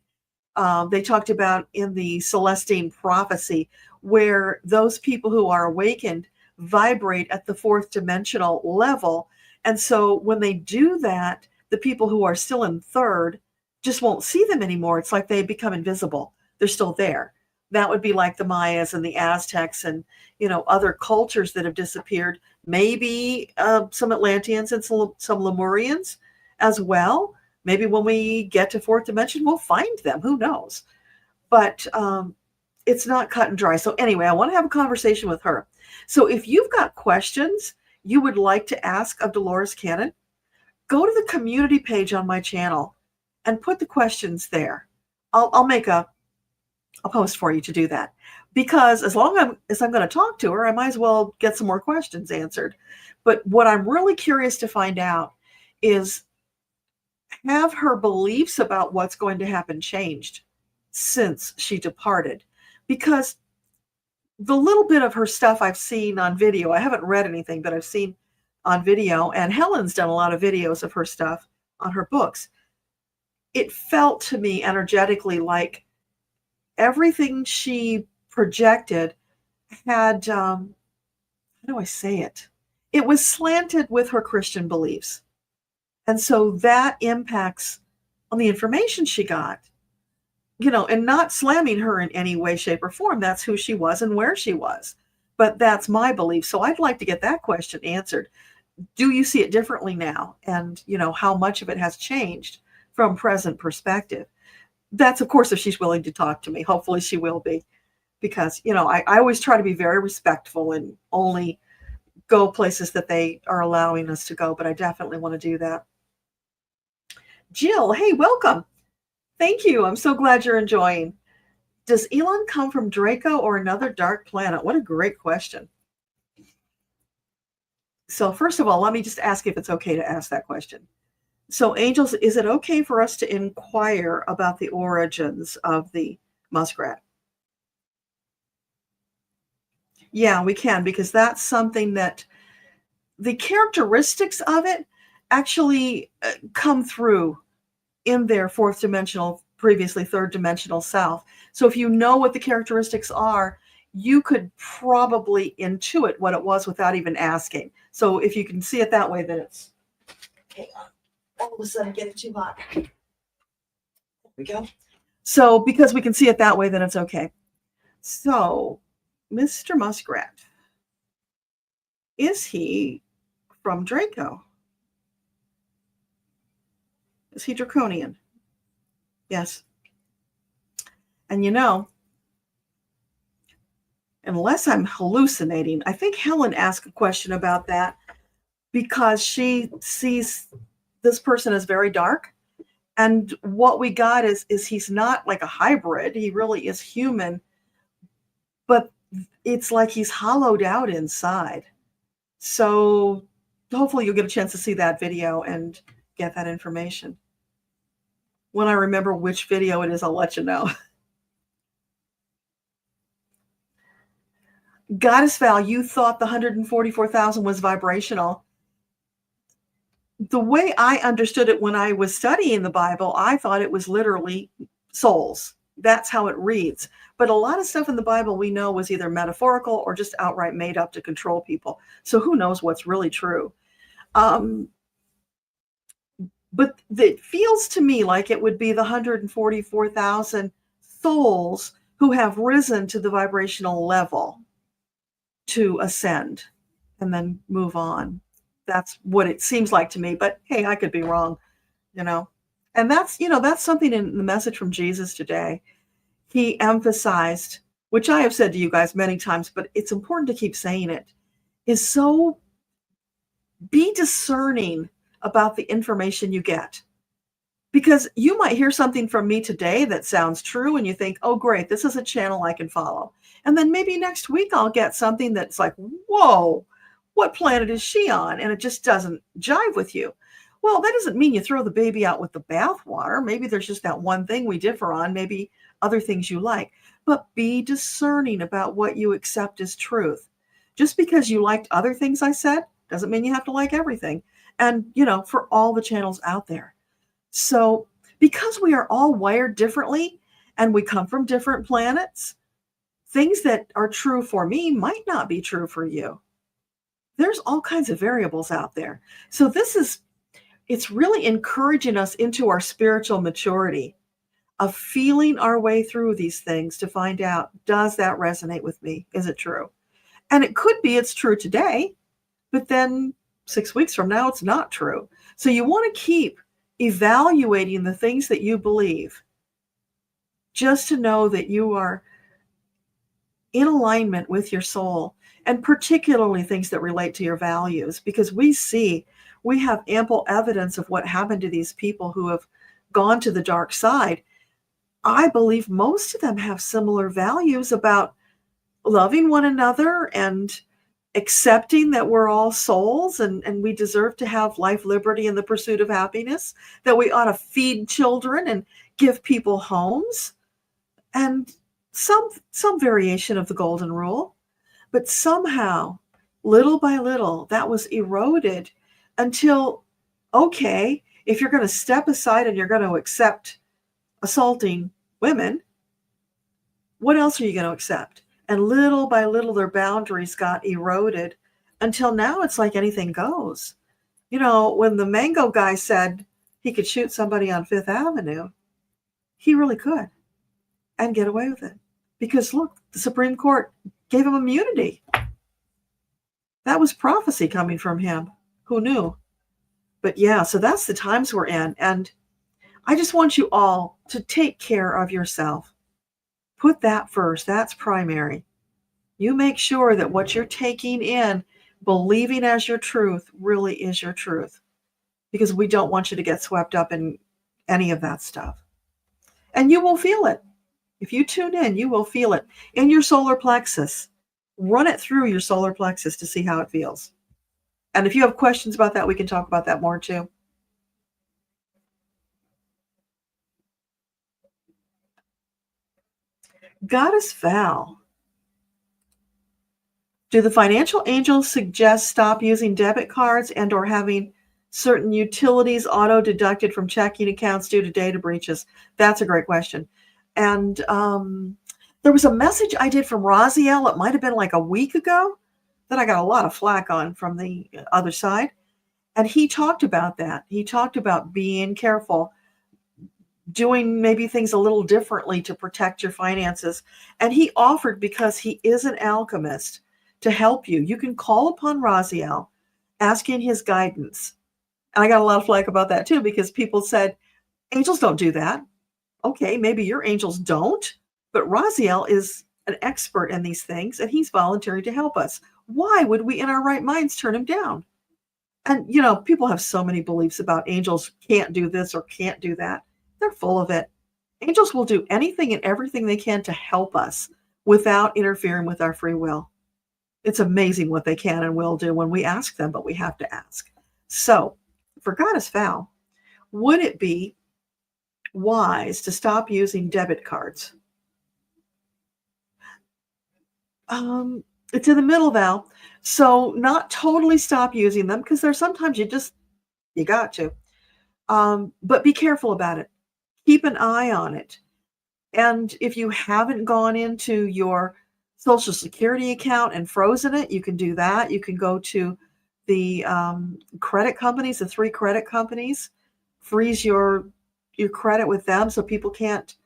they talked about in the Celestine prophecy, where those people who are awakened vibrate at the fourth dimensional level. And so when they do that, the people who are still in third just won't see them anymore. It's like they become invisible. They're still there. That would be like the Mayas and the Aztecs and, other cultures that have disappeared. Maybe some Atlanteans and some Lemurians as well. Maybe when we get to fourth dimension, we'll find them. Who knows? But it's not cut and dry. So anyway, I want to have a conversation with her. So if you've got questions you would like to ask of Dolores Cannon, go to the community page on my channel and put the questions there. I'll make a post for you to do that. Because as long as I'm going to talk to her, I might as well get some more questions answered. But what I'm really curious to find out is, have her beliefs about what's going to happen changed since she departed? Because the little bit of her stuff I've seen on video, I haven't read anything, but I've seen on video, and Helen's done a lot of videos of her stuff on her books. It felt to me energetically like everything she projected had, how do I say it? It was slanted with her Christian beliefs. And so that impacts on the information she got, and not slamming her in any way, shape, or form. That's who she was and where she was. But that's my belief. So I'd like to get that question answered. Do you see it differently now? And, how much of it has changed from present perspective? That's, of course, if she's willing to talk to me. Hopefully she will be. Because, I always try to be very respectful and only go places that they are allowing us to go. But I definitely want to do that. Jill, hey, welcome. Thank you. I'm so glad you're enjoying. Does Elon come from Draco or another dark planet? What a great question. So first of all, let me just ask if it's okay to ask that question. So angels, is it okay for us to inquire about the origins of the muskrat? Yeah, we can, because that's something that the characteristics of it actually come through in their fourth dimensional, previously third dimensional self. So if you know what the characteristics are, you could probably intuit what it was without even asking. So if you can see it that way, then it's, okay, all of a sudden getting too hot. There we go. So because we can see it that way, then it's okay. So Mr. Muskrat, is he from Draco? Is he draconian? Yes. And unless I'm hallucinating, I think Helen asked a question about that because she sees this person as very dark. And what we got is he's not like a hybrid. He really is human, but it's like he's hollowed out inside. So hopefully you'll get a chance to see that video and get that information. When I remember which video it is, I'll let you know. Goddess Val, you thought the 144,000 was vibrational. The way I understood it when I was studying the Bible, I thought it was literally souls. That's how it reads. But a lot of stuff in the Bible we know was either metaphorical or just outright made up to control people. So who knows what's really true? But it feels to me like it would be the 144,000 souls who have risen to the vibrational level to ascend and then move on. That's what it seems like to me. But hey, I could be wrong, And that's, that's something in the message from Jesus today. He emphasized, which I have said to you guys many times, but it's important to keep saying it, is so be discerning about the information you get. Because you might hear something from me today that sounds true and you think, oh, great, this is a channel I can follow. And then maybe next week I'll get something that's like, whoa, what planet is she on? And it just doesn't jive with you. Well, that doesn't mean you throw the baby out with the bathwater. Maybe there's just that one thing we differ on, maybe other things you like. But be discerning about what you accept as truth. Just because you liked other things I said doesn't mean you have to like everything. And, for all the channels out there. So, because we are all wired differently and we come from different planets, things that are true for me might not be true for you. There's all kinds of variables out there. So, it's really encouraging us into our spiritual maturity of feeling our way through these things to find out, does that resonate with me? Is it true? And it could be it's true today, but then 6 weeks from now, it's not true. So you want to keep evaluating the things that you believe just to know that you are in alignment with your soul, and particularly things that relate to your values, because we have ample evidence of what happened to these people who have gone to the dark side. I believe most of them have similar values about loving one another and accepting that we're all souls and we deserve to have life, liberty, and the pursuit of happiness, that we ought to feed children and give people homes, and some variation of the golden rule. But somehow, little by little, that was eroded until, okay, if you're going to step aside and you're going to accept assaulting women, what else are you going to accept? And little by little, their boundaries got eroded until now it's like anything goes. When the mango guy said he could shoot somebody on Fifth Avenue, he really could and get away with it. Because look, the Supreme Court gave him immunity. That was prophecy coming from him. Who knew? But yeah, so that's the times we're in. And I just want you all to take care of yourself. Put that first. That's primary. You make sure that what you're taking in, believing as your truth, really is your truth. Because we don't want you to get swept up in any of that stuff. And you will feel it. If you tune in, you will feel it in your solar plexus. Run it through your solar plexus to see how it feels. And if you have questions about that, we can talk about that more too. Goddess Val. Do the financial angels suggest stop using debit cards and or having certain utilities auto-deducted from checking accounts due to data breaches? That's a great question. And there was a message I did from Raziel, it might have been like a week ago, that I got a lot of flack on from the other side. And he talked about that. He talked about being careful, doing maybe things a little differently to protect your finances. And he offered, because he is an alchemist, to help you. You can call upon Raziel, asking his guidance. And I got a lot of flack about that too, because people said, angels don't do that. Okay, maybe your angels don't, but Raziel is an expert in these things, and he's volunteering to help us. Why would we in our right minds turn him down? And, people have so many beliefs about angels can't do this or can't do that. They're full of it. Angels will do anything and everything they can to help us without interfering with our free will. It's amazing what they can and will do when we ask them, but we have to ask. So, for Goddess Val, would it be wise to stop using debit cards? It's in the middle, Val. So not totally stop using them, because there's sometimes you got to. But be careful about it. Keep an eye on it. And if you haven't gone into your Social Security account and frozen it, you can do that. You can go to the credit companies, the 3 credit companies, freeze your credit with them so people can't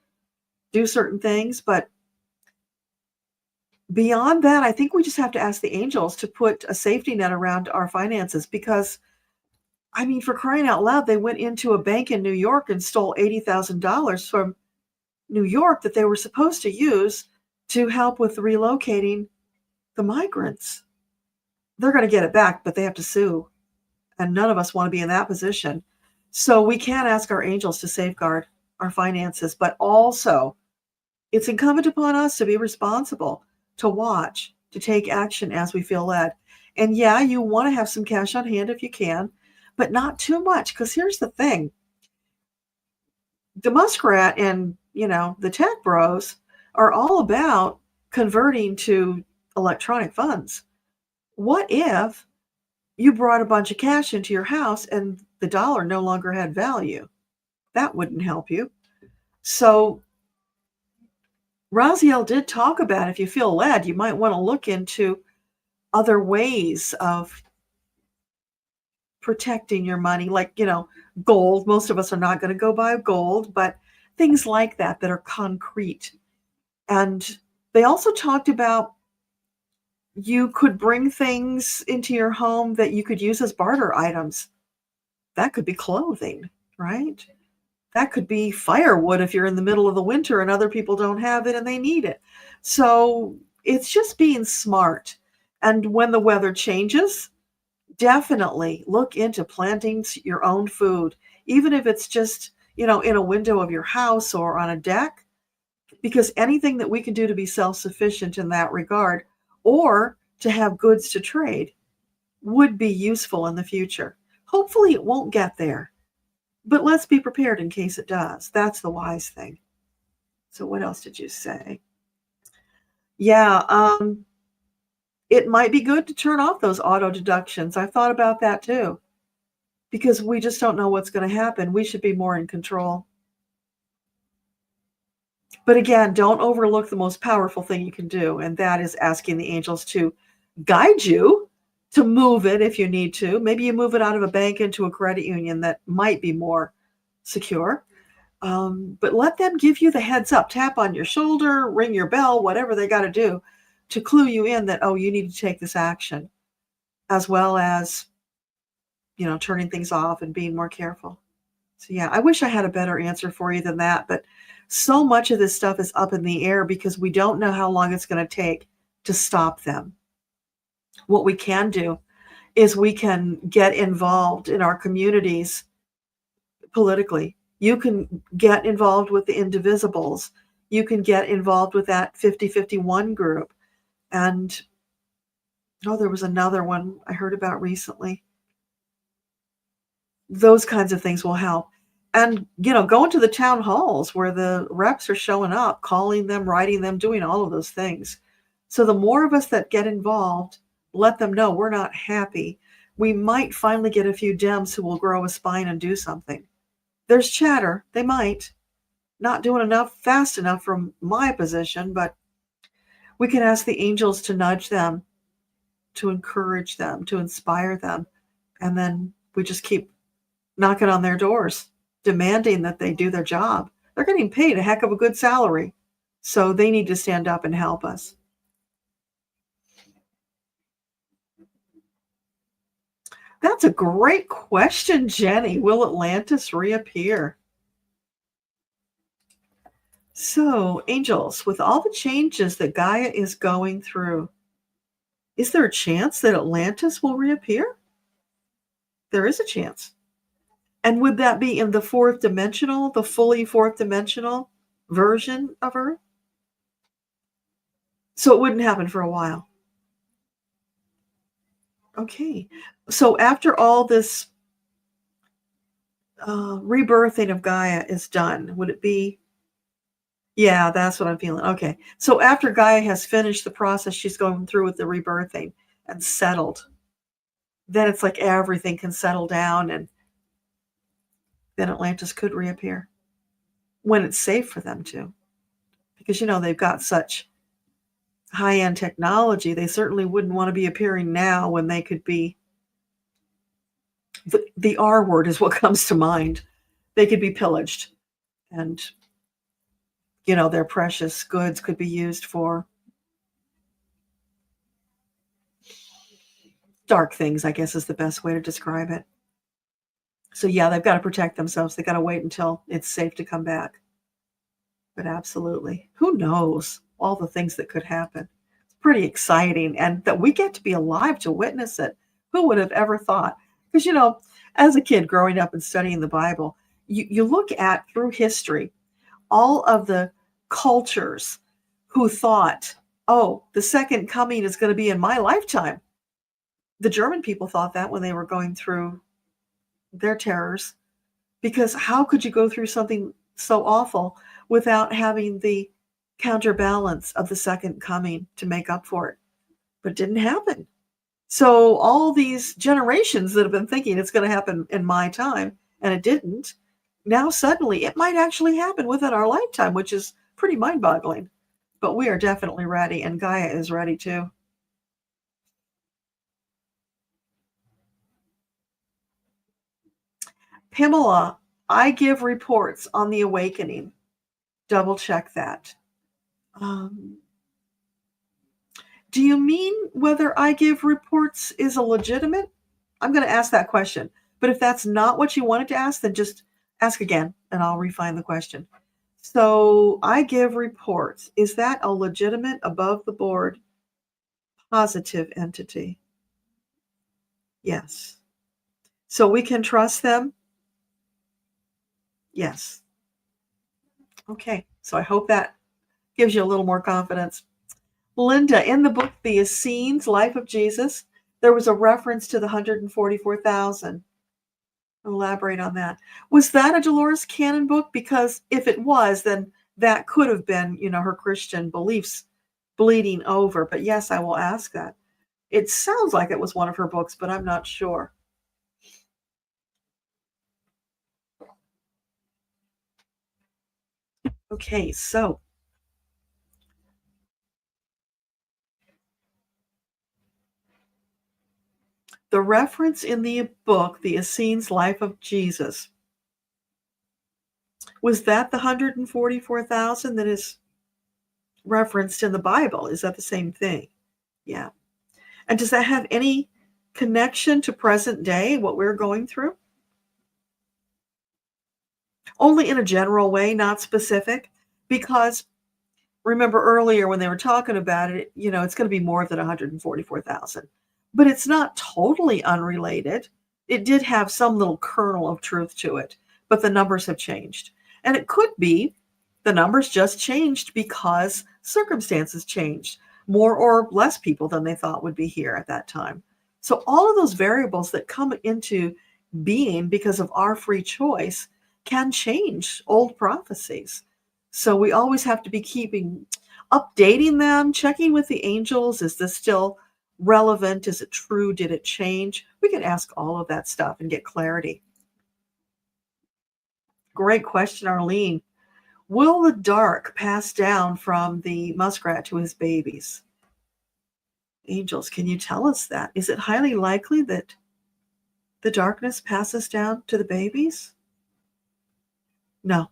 do certain things. But beyond that, I think we just have to ask the angels to put a safety net around our finances, because, I mean, for crying out loud, they went into a bank in New York and stole $80,000 from New York that they were supposed to use to help with relocating the migrants. They're going to get it back, but they have to sue. And none of us want to be in that position. So we can ask our angels to safeguard our finances, but also it's incumbent upon us to be responsible, to watch, to take action as we feel led. And yeah, you want to have some cash on hand if you can, but not too much, because here's the thing. The muskrat and, the tech bros are all about converting to electronic funds. What if you brought a bunch of cash into your house and the dollar no longer had value? That wouldn't help you. So Raziel did talk about, if you feel led, you might want to look into other ways of protecting your money, like, gold. Most of us are not going to go buy gold, but things like that that are concrete. And they also talked about you could bring things into your home that you could use as barter items. That could be clothing, right? That could be firewood if you're in the middle of the winter and other people don't have it and they need it. So it's just being smart. And when the weather changes, definitely look into planting your own food, even if it's just, in a window of your house or on a deck, because anything that we can do to be self-sufficient in that regard or to have goods to trade would be useful in the future. Hopefully it won't get there, but let's be prepared in case it does. That's the wise thing. So what else did you say? Yeah, it might be good to turn off those auto deductions. I thought about that too, because we just don't know what's going to happen. We should be more in control. But again, don't overlook the most powerful thing you can do, and that is asking the angels to guide you to move it if you need to. Maybe you move it out of a bank into a credit union that might be more secure. But let them give you the heads up. Tap on your shoulder, ring your bell, whatever they got to do to clue you in that, you need to take this action, as well as, turning things off and being more careful. So yeah, I wish I had a better answer for you than that, but so much of this stuff is up in the air because we don't know how long it's going to take to stop them. What we can do is we can get involved in our communities politically. You can get involved with the Indivisibles. You can get involved with that 5051 group. And there was another one I heard about recently. Those kinds of things will help. And, going to the town halls where the reps are showing up, calling them, writing them, doing all of those things. So the more of us that get involved, let them know we're not happy. We might finally get a few Dems who will grow a spine and do something. There's chatter. They might. Not doing enough fast enough from my position, but we can ask the angels to nudge them, to encourage them, to inspire them. And then we just keep knocking on their doors, demanding that they do their job. They're getting paid a heck of a good salary, so they need to stand up and help us. That's a great question, Jenny. Will Atlantis reappear? So, angels, with all the changes that Gaia is going through, is there a chance that Atlantis will reappear? There is a chance. And would that be in the the fully fourth dimensional version of Earth? So it wouldn't happen for a while. Okay. So after all this rebirthing of Gaia is done, would it be? Yeah, that's what I'm feeling. Okay. So after Gaia has finished the process she's going through with the rebirthing and settled, then it's like everything can settle down and then Atlantis could reappear when it's safe for them to. Because, they've got such high-end technology, they certainly wouldn't want to be appearing now when they could be, the R word is what comes to mind. They could be pillaged and, their precious goods could be used for dark things, I guess is the best way to describe it. So yeah, they've got to protect themselves. They got to wait until it's safe to come back. But absolutely, who knows all the things that could happen. It's pretty exciting, and that we get to be alive to witness it. Who would have ever thought? Because, as a kid growing up and studying the Bible, you look at through history all of the cultures who thought, the second coming is going to be in my lifetime. The German people thought that when they were going through their terrors, because how could you go through something so awful without having the counterbalance of the second coming to make up for it? But it didn't happen. So all these generations that have been thinking it's going to happen in my time and it didn't, now suddenly it might actually happen within our lifetime, which is pretty mind-boggling. But we are definitely ready, and Gaia is ready too. Pamela, I give reports on the awakening. Double check that. Do you mean whether I give reports is a legitimate? I'm going to ask that question. But if that's not what you wanted to ask, then just ask again and I'll refine the question. So I give reports. Is that a legitimate, above the board, positive entity? Yes. So we can trust them? Yes. Okay. So I hope that gives you a little more confidence. Linda, in the book, The Essenes, Life of Jesus, there was a reference to the 144,000. Elaborate on that. Was that a Dolores Cannon book? Because if it was, then that could have been, her Christian beliefs bleeding over. But yes, I will ask that. It sounds like it was one of her books, but I'm not sure. Okay, so the reference in the book, The Essenes Life of Jesus, was that the 144,000 that is referenced in the Bible? Is that the same thing? Yeah. And does that have any connection to present day, what we're going through? Only in a general way, not specific, because remember earlier when they were talking about it, it's going to be more than 144,000. But it's not totally unrelated. It did have some little kernel of truth to it, but the numbers have changed. And it could be the numbers just changed because circumstances changed. More or less people than they thought would be here at that time. So all of those variables that come into being because of our free choice can change old prophecies. So we always have to be updating them, checking with the angels. Is this still relevant? Is it true? Did it change? We can ask all of that stuff and get clarity. Great question, Arlene. Will the dark pass down from the muskrat to his babies? Angels, can you tell us that? Is it highly likely that the darkness passes down to the babies? No.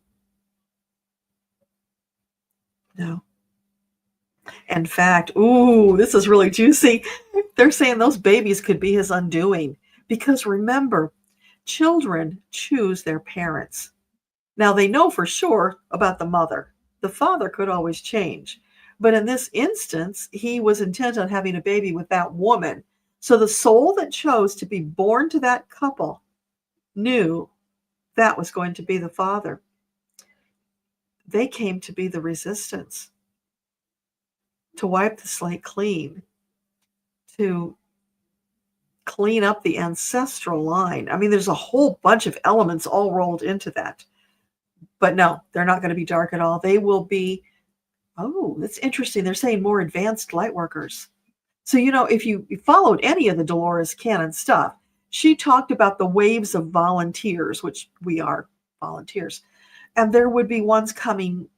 No. In fact, this is really juicy. They're saying those babies could be his undoing. Because remember, children choose their parents. Now, they know for sure about the mother. The father could always change. But in this instance, he was intent on having a baby with that woman. So the soul that chose to be born to that couple knew that was going to be the father. They came to be the resistance, to wipe the slate clean, to clean up the ancestral line. I mean, there's a whole bunch of elements all rolled into that. But no, they're not going to be dark at all. They will be, that's interesting. They're saying more advanced light workers. So, if you followed any of the Dolores Cannon stuff, she talked about the waves of volunteers, which we are volunteers. And there would be ones coming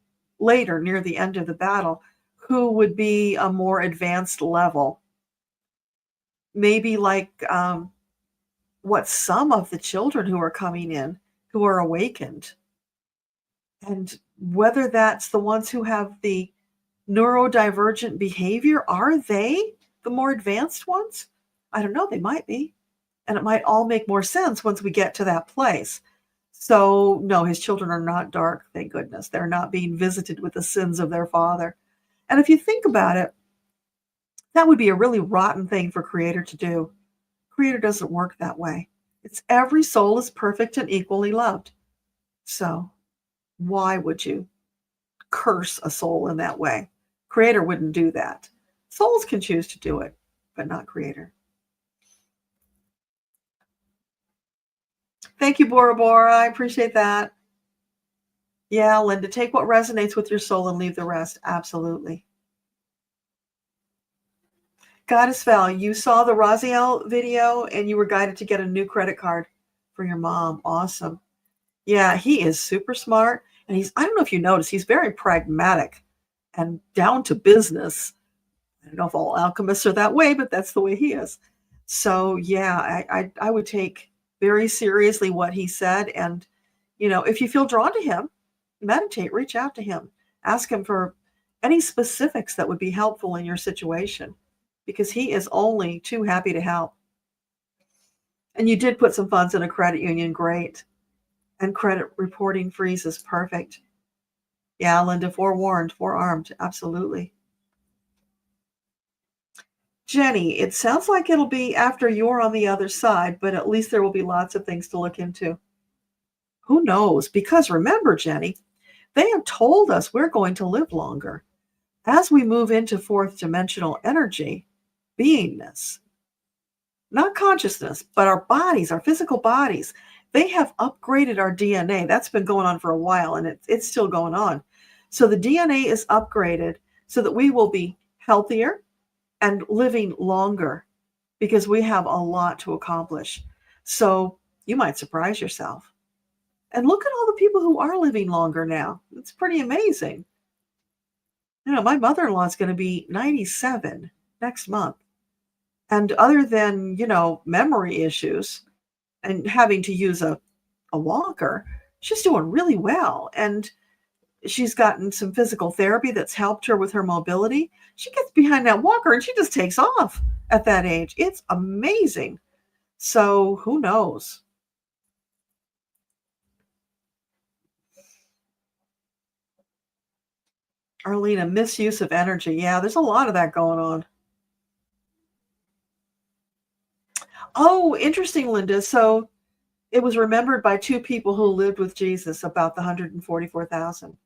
later near the end of the battle who would be a more advanced level. Maybe like what some of the children who are coming in who are awakened. And whether that's the ones who have the neurodivergent behavior, are they the more advanced ones? I don't know. They might be. And it might all make more sense once we get to that place. So, no, his children are not dark, thank goodness. They're not being visited with the sins of their father. And if you think about it, that would be a really rotten thing for Creator to do. Creator doesn't work that way. It's every soul is perfect and equally loved. So why would you curse a soul in that way? Creator wouldn't do that. Souls can choose to do it, but not Creator. Thank you, Bora Bora. I appreciate that. Yeah, Linda, take what resonates with your soul and leave the rest. Absolutely. Goddess Val, you saw the Raziel video and you were guided to get a new credit card for your mom. Awesome. Yeah, he is super smart. And I don't know if you noticed, he's very pragmatic and down to business. I don't know if all alchemists are that way, but that's the way he is. So yeah, I would take very seriously what he said. And, if you feel drawn to him, meditate, reach out to him, ask him for any specifics that would be helpful in your situation, because he is only too happy to help. And you did put some funds in a credit union. Great. And credit reporting freeze is perfect. Yeah, Linda, forewarned, forearmed. Absolutely. Jenny, it sounds like it'll be after you're on the other side, but at least there will be lots of things to look into. Who knows? Because remember, Jenny, they have told us we're going to live longer. As we move into fourth dimensional energy, beingness, not consciousness, but our bodies, our physical bodies, they have upgraded our DNA. That's been going on for a while, and it's still going on. So the DNA is upgraded so that we will be healthier and living longer, because we have a lot to accomplish. So you might surprise yourself. And look at all the people who are living longer now. It's pretty amazing. My mother-in-law is going to be 97 next month. And other than, memory issues and having to use a walker, she's doing really well. And she's gotten some physical therapy that's helped her with her mobility. She gets behind that walker and she just takes off at that age. It's amazing. So who knows? Arlena, misuse of energy. Yeah, there's a lot of that going on. Oh, interesting, Linda. So it was remembered by two people who lived with Jesus about the 144,000.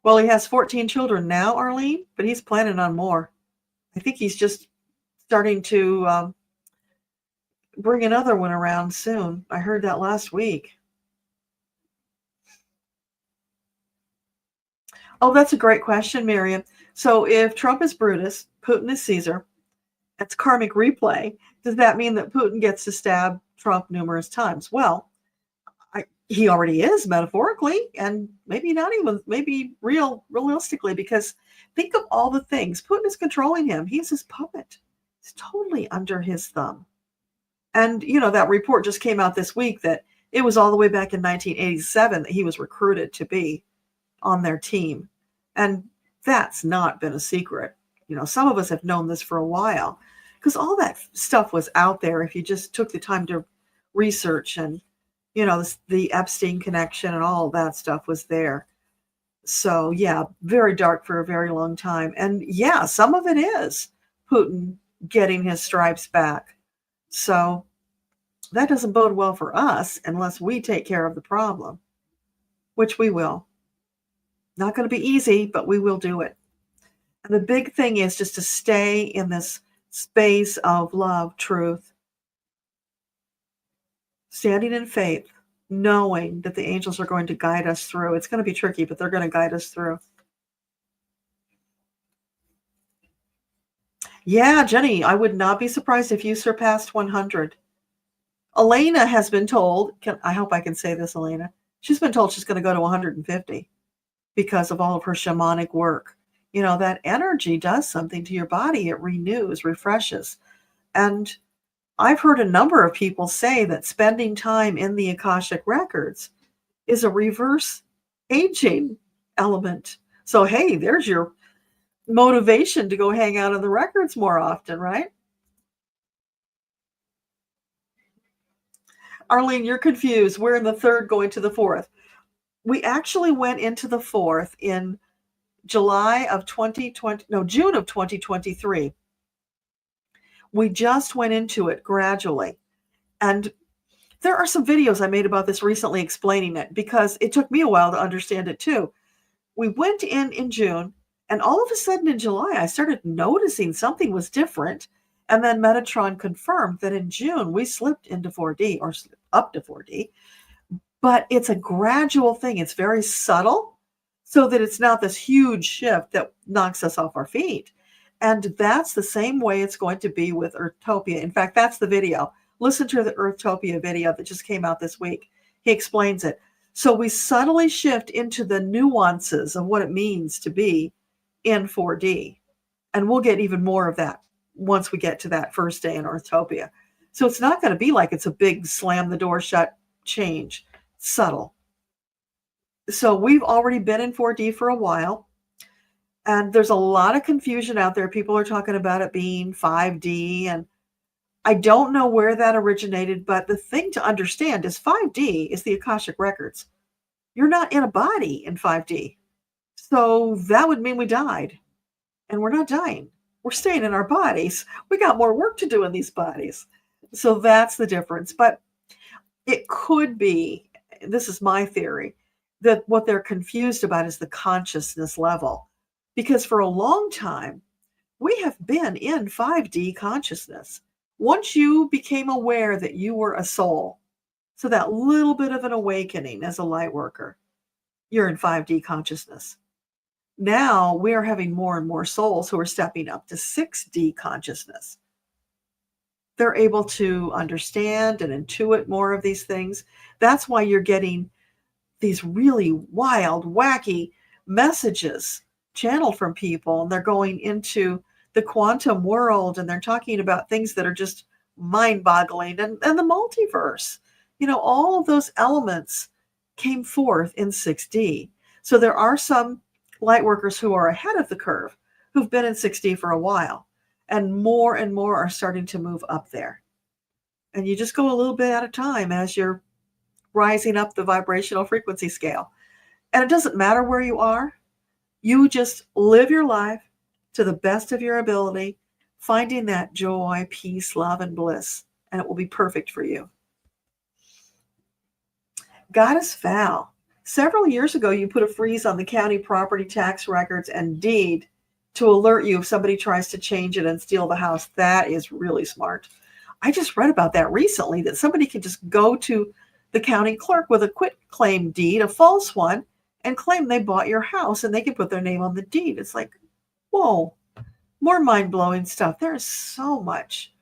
Well, he has 14 children now, Arlene, but he's planning on more. I think he's just starting to bring another one around soon. I heard that last week. Oh, that's a great question, Miriam. So if Trump is Brutus, Putin is Caesar, that's karmic replay. Does that mean that Putin gets to stab Trump numerous times? Well, he already is, metaphorically, and maybe not even, maybe realistically, because think of all the things. Putin is controlling him. He's his puppet. He's totally under his thumb. And, that report just came out this week that it was all the way back in 1987 that he was recruited to be on their team. And that's not been a secret. Some of us have known this for a while, because all that stuff was out there if you just took the time to research, and the Epstein connection and all of that stuff was there. So yeah, very dark for a very long time. And yeah, some of it is Putin getting his stripes back. So that doesn't bode well for us unless we take care of the problem, which we will. Not going to be easy, but we will do it. And the big thing is just to stay in this space of love, truth, standing in faith, knowing that the angels are going to guide us through. It's going to be tricky, but they're going to guide us through. Yeah, Jenny, I would not be surprised if you surpassed 100. Elena has been told, I hope I can say this, Elena, she's been told she's going to go to 150 because of all of her shamanic work. That energy does something to your body. It renews, refreshes. And I've heard a number of people say that spending time in the Akashic records is a reverse aging element. So, hey, there's your motivation to go hang out in the records more often, right? Arlene, you're confused. We're in the third going to the fourth. We actually went into the fourth in June of 2023. We just went into it gradually. And there are some videos I made about this recently explaining it, because it took me a while to understand it too. We went in June, and all of a sudden in July, I started noticing something was different. And then Metatron confirmed that in June, we slipped into 4D, or up to 4D. But it's a gradual thing. It's very subtle. so that it's not this huge shift that knocks us off our feet. And that's the same way it's going to be with Earthtopia. In fact, that's the video. Listen to the Earthtopia video that just came out this week. He explains it. So we subtly shift into the nuances of what it means to be in 4D. And we'll get even more of that once we get to that first day in Earthtopia. So it's not going to be like it's a big slam the door shut change. It's subtle. So we've already been in 4D for a while. And there's a lot of confusion out there. People are talking about it being 5D. And I don't know where that originated, but the thing to understand is 5D is the Akashic records. You're not in a body in 5D. So that would mean we died. And we're not dying. We're staying in our bodies. We got more work to do in these bodies. So that's the difference. But it could be, this is my theory, that what they're confused about is the consciousness level. Because for a long time, we have been in 5D consciousness. Once you became aware that you were a soul, so that little bit of an awakening as a light worker, you're in 5D consciousness. Now we are having more and more souls who are stepping up to 6D consciousness. They're able to understand and intuit more of these things. That's why you're getting these really wild, wacky messages channeled from people, and they're going into the quantum world, and they're talking about things that are just mind-boggling, and the multiverse. All of those elements came forth in 6D. So there are some light workers who are ahead of the curve, who've been in 6D for a while, and more are starting to move up there. And you just go a little bit at a time as you're rising up the vibrational frequency scale. And it doesn't matter where you are. You just live your life to the best of your ability, finding that joy, peace, love, and bliss, and it will be perfect for you. Goddess Val, several years ago, you put a freeze on the county property tax records and deed to alert you if somebody tries to change it and steal the house. That is really smart. I just read about that recently, that somebody can just go to the county clerk with a quitclaim deed, a false one, and claim they bought your house, and they can put their name on the deed. It's like, whoa, more mind-blowing stuff. There is so much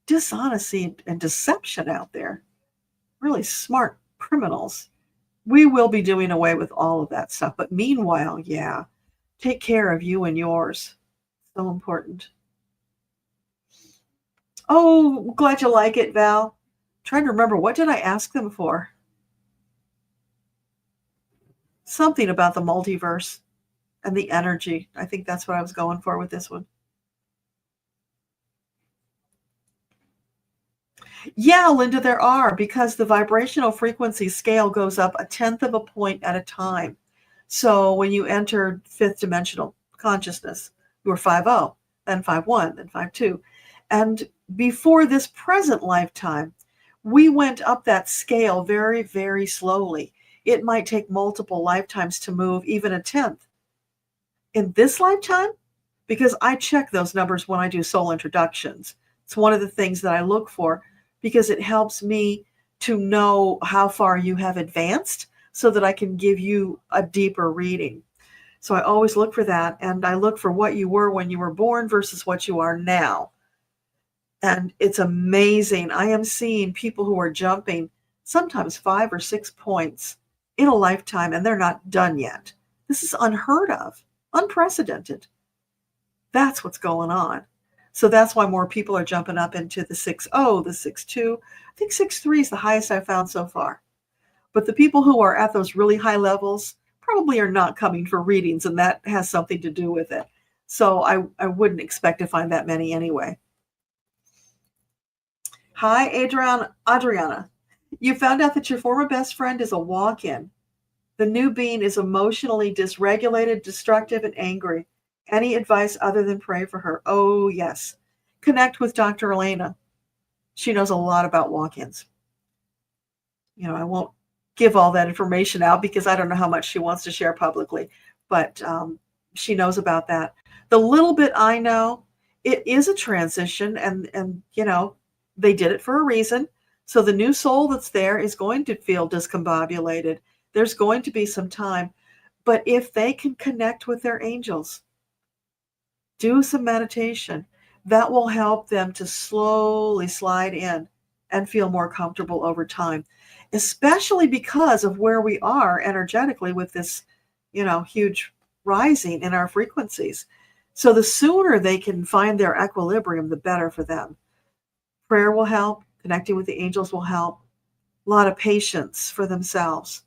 dishonesty and deception out there. Really smart criminals. We will be doing away with all of that stuff. But meanwhile, yeah, take care of you and yours. So important. Oh, glad you like it, Val. I'm trying to remember, what did I ask them for? Something about the multiverse and the energy. I think that's what I was going for with this one. Yeah, Linda, there are, because the vibrational frequency scale goes up 1/10 of a point at a time. So when you entered fifth dimensional consciousness, you were 5-0, then 5-1, then 5-2. And before this present lifetime, we went up that scale very, very slowly. It might take multiple lifetimes to move even 1/10. In this lifetime, because I check those numbers when I do soul introductions, it's one of the things that I look for, because it helps me to know how far you have advanced so that I can give you a deeper reading. So I always look for that, and I look for what you were when you were born versus what you are now. And it's amazing. I am seeing people who are jumping sometimes 5 or 6 points in a lifetime, and they're not done yet. This is unheard of, unprecedented. That's what's going on. So that's why more people are jumping up into the 6-0, the 6-2. I think 6-3 is the highest I've found so far. But the people who are at those really high levels probably are not coming for readings, and that has something to do with it. So I wouldn't expect to find that many anyway. Hi, Adriana. You found out that your former best friend is a walk-in. The new being is emotionally dysregulated, destructive, and angry. Any advice other than pray for her? Oh, yes. Connect with Dr. Elena. She knows a lot about walk-ins. I won't give all that information out because I don't know how much she wants to share publicly, but she knows about that. The little bit I know, it is a transition, and they did it for a reason. So the new soul that's there is going to feel discombobulated. There's going to be some time. But if they can connect with their angels, do some meditation, that will help them to slowly slide in and feel more comfortable over time, especially because of where we are energetically with this, huge rising in our frequencies. So the sooner they can find their equilibrium, the better for them. Prayer will help, connecting with the angels will help, a lot of patience for themselves.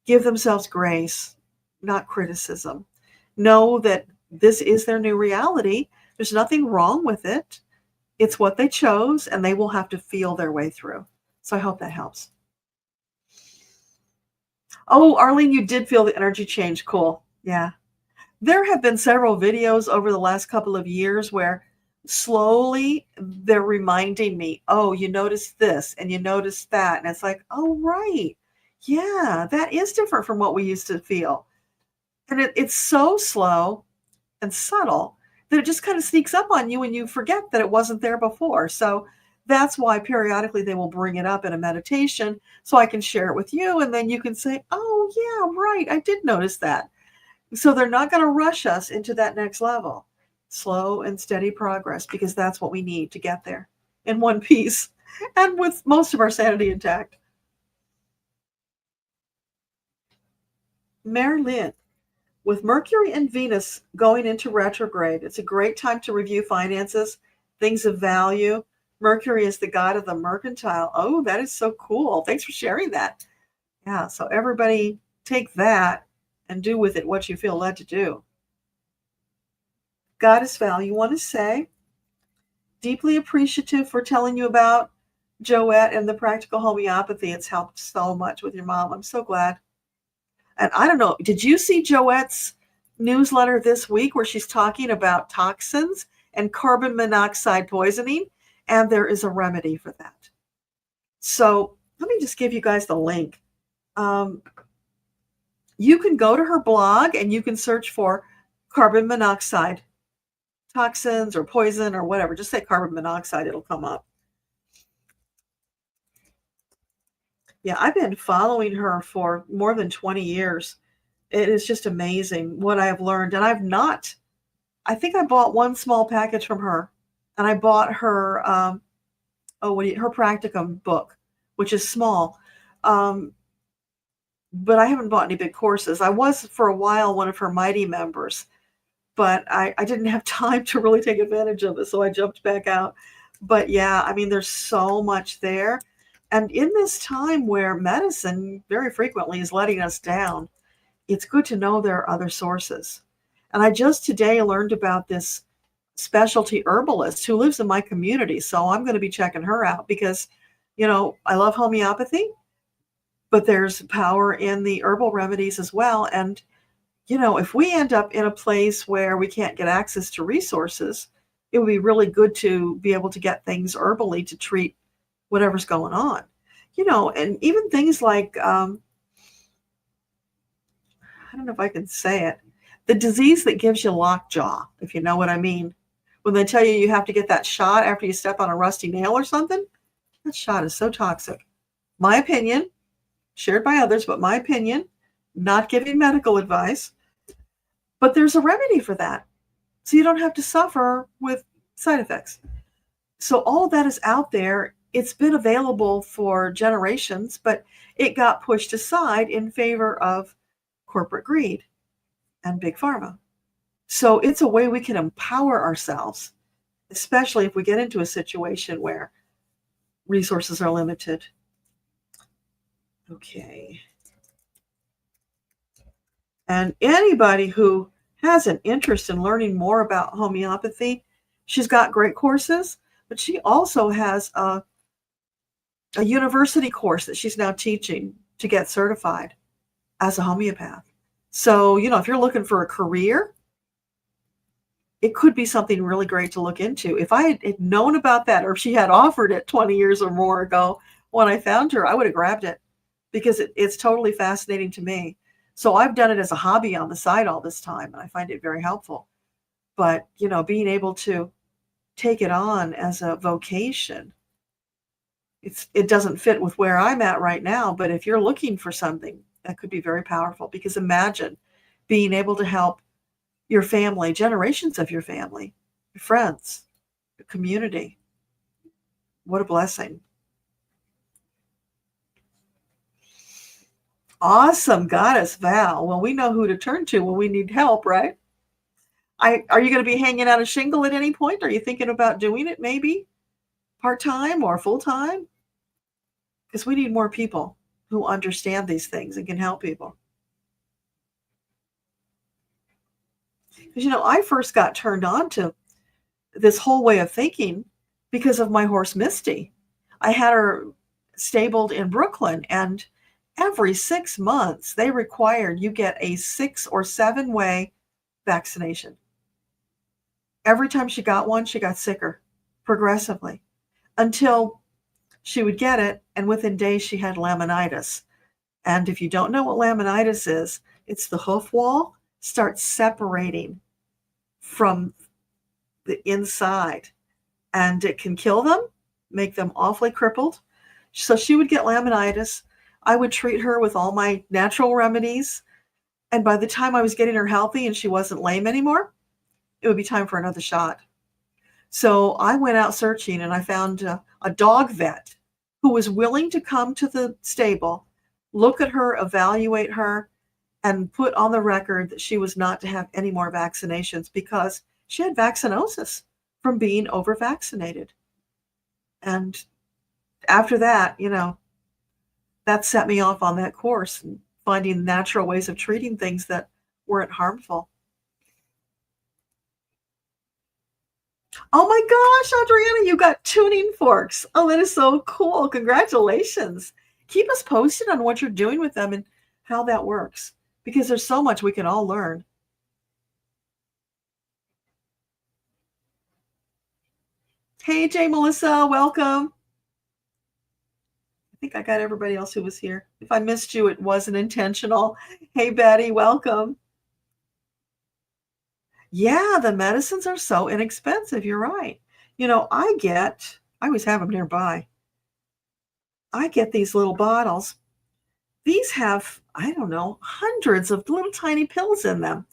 Give themselves grace, not criticism. Know that this is their new reality. There's nothing wrong with it. It's what they chose, and they will have to feel their way through. So I hope that helps. Oh, Arlene, you did feel the energy change. Cool. Yeah. There have been several videos over the last couple of years where slowly they're reminding me, oh, you noticed this and you noticed that. And it's like, oh, right. Yeah, that is different from what we used to feel. And it's so slow and subtle that it just kind of sneaks up on you and you forget that it wasn't there before. So that's why periodically they will bring it up in a meditation so I can share it with you. And then you can say, oh, yeah, right. I did notice that. So they're not going to rush us into that next level. Slow and steady progress, because that's what we need to get there in one piece and with most of our sanity intact. Marilyn, with Mercury and Venus going into retrograde, it's a great time to review finances, things of value. Mercury is the god of the mercantile. Oh, that is so cool. Thanks for sharing that. Yeah, so everybody take that and do with it what you feel led to do. Goddess Val, you want to say, deeply appreciative for telling you about Joette and the practical homeopathy. It's helped so much with your mom. I'm so glad. And I don't know, did you see Joette's newsletter this week where she's talking about toxins and carbon monoxide poisoning? And there is a remedy for that. So let me just give you guys the link. You can go to her blog and you can search for carbon monoxide toxins or poison or whatever. Just say carbon monoxide, it'll come up. Yeah, I've been following her for more than 20 years. It is just amazing what I have learned. And I think I bought one small package from her, and I bought her, her practicum book, which is small. But I haven't bought any big courses. I was for a while one of her mighty members, but I didn't have time to really take advantage of it. So I jumped back out. But yeah, I mean, there's so much there. And in this time where medicine very frequently is letting us down, it's good to know there are other sources. And I just today learned about this specialty herbalist who lives in my community. So I'm going to be checking her out because, I love homeopathy, but there's power in the herbal remedies as well. And, if we end up in a place where we can't get access to resources, it would be really good to be able to get things herbally to treat whatever's going on, and even things like, I don't know if I can say it, the disease that gives you lockjaw, if you know what I mean. When they tell you have to get that shot after you step on a rusty nail or something, that shot is so toxic. My opinion, shared by others, but my opinion, not giving medical advice. But there's a remedy for that. So you don't have to suffer with side effects. So all of that is out there. It's been available for generations, but it got pushed aside in favor of corporate greed and big pharma. So it's a way we can empower ourselves, especially if we get into a situation where resources are limited. Okay. And anybody who has an interest in learning more about homeopathy, she's got great courses, but she also has a university course that she's now teaching to get certified as a homeopath. So, if you're looking for a career, it could be something really great to look into. If I had known about that, or if she had offered it 20 years or more ago when I found her, I would have grabbed it because it's totally fascinating to me. So I've done it as a hobby on the side all this time, and I find it very helpful. But, being able to take it on as a vocation, it doesn't fit with where I'm at right now. But if you're looking for something, that could be very powerful, because imagine being able to help your family, generations of your family, your friends, your community. What a blessing. Awesome, Goddess Val. Well, we know who to turn to when we need help, right? Are you going to be hanging out a shingle at any point? Are you thinking about doing it maybe part-time or full-time? Because we need more people who understand these things and can help people. Because, I first got turned on to this whole way of thinking because of my horse, Misty. I had her stabled in Brooklyn, and every 6 months, they required you get a 6 or 7 way vaccination. Every time she got one, she got sicker progressively until she would get it, and within days she had laminitis. And if you don't know what laminitis is, it's the hoof wall starts separating from the inside, and it can kill them, make them awfully crippled. So she would get laminitis. I would treat her with all my natural remedies, and by the time I was getting her healthy and she wasn't lame anymore, it would be time for another shot. So I went out searching, and I found a dog vet who was willing to come to the stable, look at her, evaluate her, and put on the record that she was not to have any more vaccinations because she had vaccinosis from being over-vaccinated. And after that, that set me off on that course, and finding natural ways of treating things that weren't harmful. Oh my gosh, Adriana, you got tuning forks. Oh, that is so cool. Congratulations. Keep us posted on what you're doing with them and how that works, because there's so much we can all learn. Hey, Jay Melissa, welcome. I think I got everybody else who was here. If I missed you, it wasn't intentional. Hey, Betty, welcome. Yeah, the medicines are so inexpensive. You're right. I always have them nearby. I get these little bottles. These have, I don't know, hundreds of little tiny pills in them.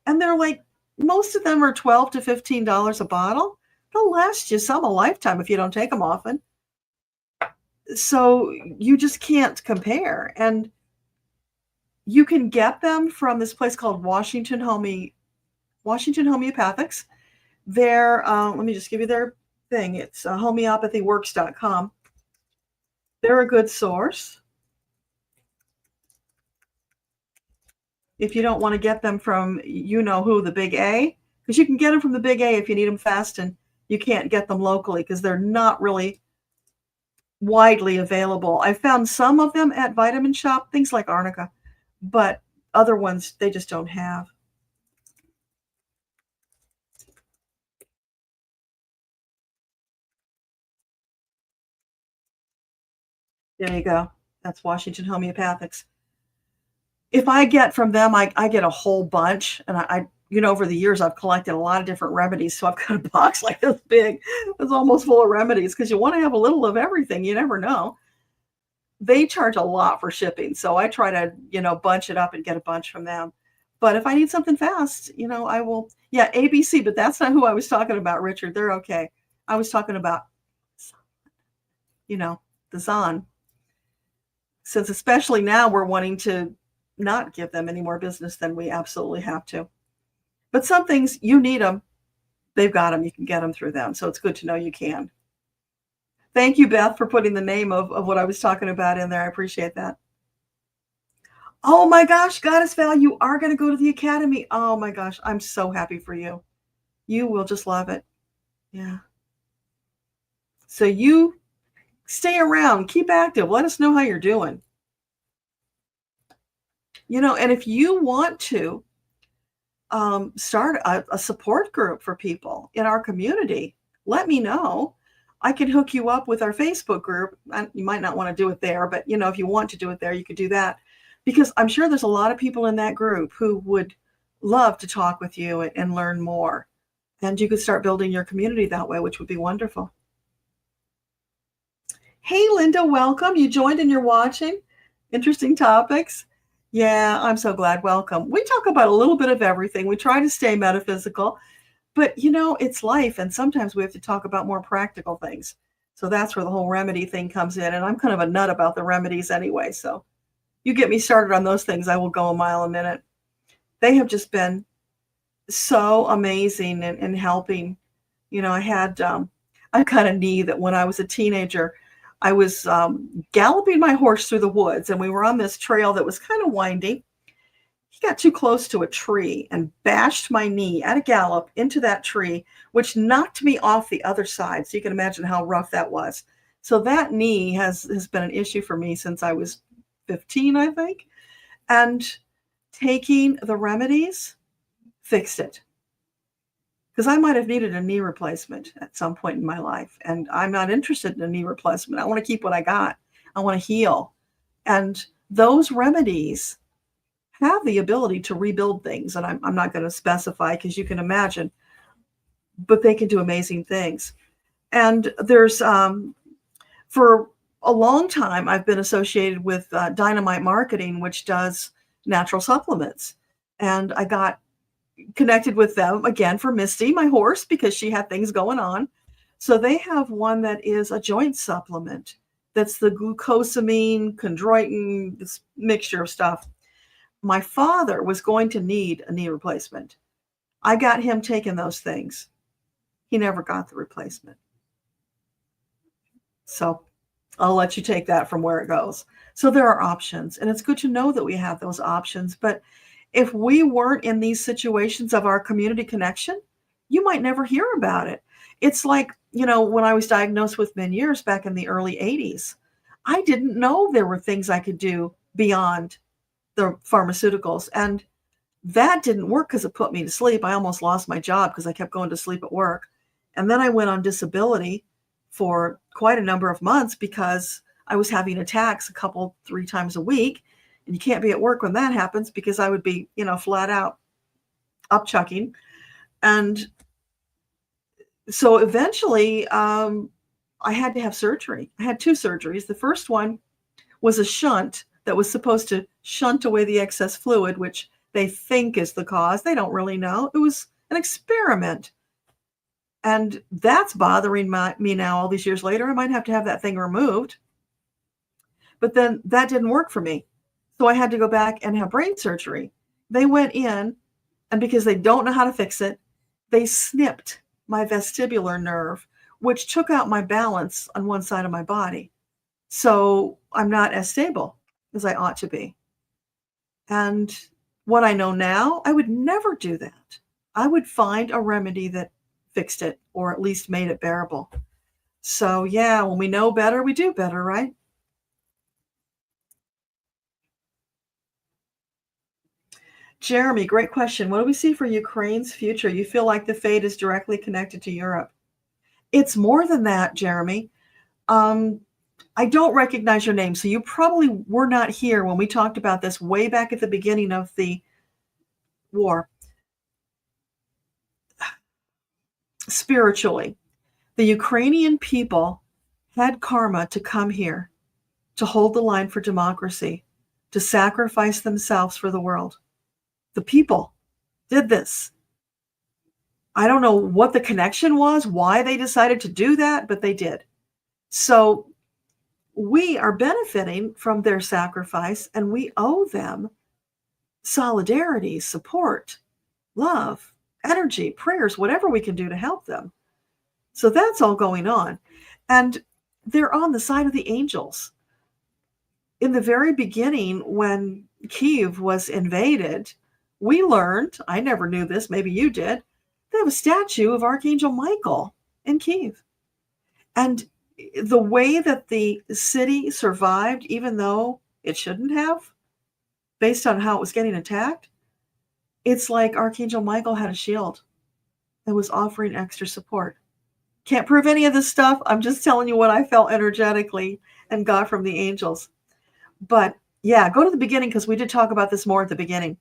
And they're like, most of them are $12 to $15 a bottle. They'll last you a lifetime if you don't take them often. So you just can't compare. And you can get them from this place called Washington Homeopathics. They're, let me just give you their thing. It's homeopathyworks.com. They're a good source. If you don't want to get them from the Big A, because you can get them from the Big A if you need them fast, and you can't get them locally because they're not really widely available. I found some of them at Vitamin Shop, things like Arnica, but other ones they just don't have. There you go. That's Washington Homeopathics. If I get from them, I get a whole bunch, and I over the years I've collected a lot of different remedies, so I've got a box like this big. It's almost full of remedies because you want to have a little of everything. You never know. They charge a lot for shipping, so I try to bunch it up and get a bunch from them. But if I need something fast, I will. Yeah, ABC, but that's not who I was talking about, Richard. They're okay. I was talking about, the Zon. Since especially now we're wanting to not give them any more business than we absolutely have to. But some things, you need them. They've got them. You can get them through them. So it's good to know you can. Thank you, Beth, for putting the name of what I was talking about in there. I appreciate that. Oh my gosh, Goddess Val, you are going to go to the Academy. Oh my gosh, I'm so happy for you. You will just love it. Yeah. So you stay around, keep active. Let us know how you're doing. And if you want to start a support group for people in our community, let me know. I can hook you up with our Facebook group. You might not want to do it there, but if you want to do it there, you could do that, because I'm sure there's a lot of people in that group who would love to talk with you and learn more. And you could start building your community that way, which would be wonderful. Hey, Linda, welcome. You joined and you're watching. Interesting topics. Yeah, I'm so glad. Welcome. We talk about a little bit of everything. We try to stay metaphysical, but it's life, and sometimes we have to talk about more practical things. So that's where the whole remedy thing comes in. And I'm kind of a nut about the remedies anyway. So you get me started on those things, I will go a mile a minute. They have just been so amazing in helping. I got a knee that when I was a teenager, I was galloping my horse through the woods, and we were on this trail that was kind of windy. He got too close to a tree and bashed my knee at a gallop into that tree, which knocked me off the other side. So you can imagine how rough that was. So that knee has been an issue for me since I was 15, I think. And taking the remedies fixed it. Because I might have needed a knee replacement at some point in my life. And I'm not interested in a knee replacement. I want to keep what I got. I want to heal. And those remedies have the ability to rebuild things. And I'm not going to specify because you can imagine, but they can do amazing things. And there's, for a long time, I've been associated with Dynamite Marketing, which does natural supplements. And I got connected with them again for Misty, my horse, because she had things going on. So they have one that is a joint supplement. That's the glucosamine, chondroitin, this mixture of stuff. My father was going to need a knee replacement. I got him taking those things. He never got the replacement. So I'll let you take that from where it goes. So there are options, and it's good to know that we have those options. But if we weren't in these situations of our community connection, you might never hear about it. It's like, when I was diagnosed with Meniere's back in the early 80s, I didn't know there were things I could do beyond the pharmaceuticals. And that didn't work because it put me to sleep. I almost lost my job because I kept going to sleep at work. And then I went on disability for quite a number of months because I was having attacks 3 times a week. And you can't be at work when that happens because I would be, flat out upchucking. And so eventually I had to have surgery. I had 2 surgeries. The first one was a shunt that was supposed to shunt away the excess fluid, which they think is the cause. They don't really know. It was an experiment. And that's bothering me now all these years later. I might have to have that thing removed. But then that didn't work for me. So I had to go back and have brain surgery. They went in, and because they don't know how to fix it, they snipped my vestibular nerve, which took out my balance on one side of my body. So I'm not as stable as I ought to be. And what I know now, I would never do that. I would find a remedy that fixed it or at least made it bearable. So yeah, when we know better, we do better, right? Jeremy, great question. What do we see for Ukraine's future? You feel like the fate is directly connected to Europe. It's more than that, Jeremy. I don't recognize your name, so you probably were not here when we talked about this way back at the beginning of the war. Spiritually, the Ukrainian people had karma to come here, to hold the line for democracy, to sacrifice themselves for the world. The people did this. I don't know what the connection was, why they decided to do that, but they did. So we are benefiting from their sacrifice, and we owe them solidarity, support, love, energy, prayers, whatever we can do to help them. So that's all going on. And they're on the side of the angels. In the very beginning, when Kyiv was invaded, we learned, I never knew this, maybe you did, they have a statue of Archangel Michael in Kyiv. And the way that the city survived, even though it shouldn't have, based on how it was getting attacked, it's like Archangel Michael had a shield that was offering extra support. Can't prove any of this stuff. I'm just telling you what I felt energetically and got from the angels. But yeah, go to the beginning because we did talk about this more at the beginning.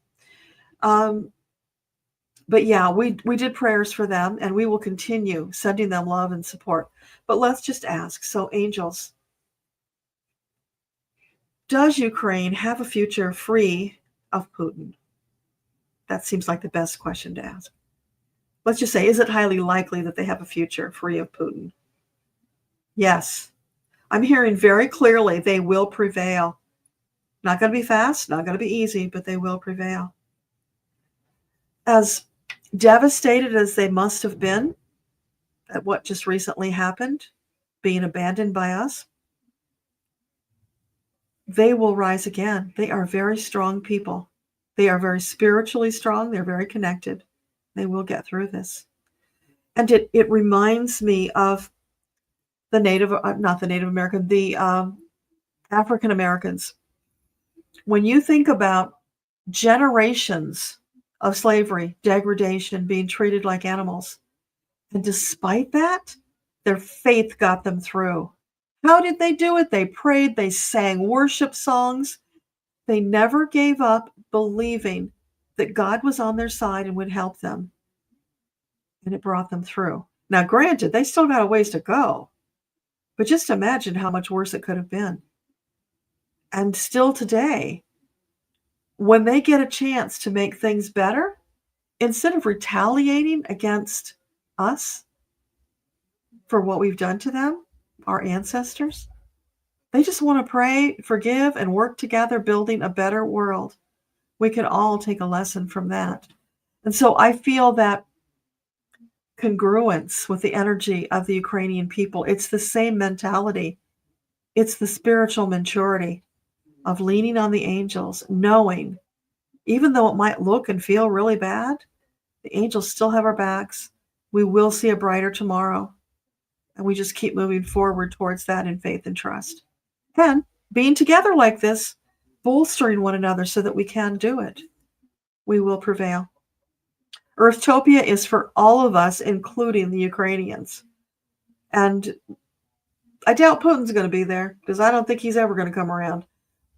But yeah, we did prayers for them, and we will continue sending them love and support. But let's just ask. So angels, Does Ukraine have a future free of Putin? That seems like the best question to ask. Let's just say, is it highly likely that they have a future free of Putin? Yes. I'm hearing very clearly they will prevail. Not going to be fast, not going to be easy, but they will prevail. As devastated as they must have been at what just recently happened, being abandoned by us, they will rise again. They are very strong people. They are very spiritually strong. They're very connected. They will get through this. And it reminds me of the not the Native American, the African Americans. When you think about generations of slavery, degradation, being treated like animals, and despite that, their faith got them through. How did they do it? They prayed, they sang worship songs. They never gave up believing that God was on their side and would help them. And it brought them through. Now, granted, they still got a ways to go, but just imagine how much worse it could have been. And still today, when they get a chance to make things better, instead of retaliating against us for what we've done to them, our ancestors, they just want to pray, forgive, and work together, building a better world. We can all take a lesson from that. And so I feel that congruence with the energy of the Ukrainian people. It's the same mentality. It's the spiritual maturity of leaning on the angels, knowing, even though it might look and feel really bad, the angels still have our backs. We will see a brighter tomorrow. And we just keep moving forward towards that in faith and trust. And being together like this, bolstering one another so that we can do it. We will prevail. Earthtopia is for all of us, including the Ukrainians. And I doubt Putin's going to be there because I don't think he's ever going to come around.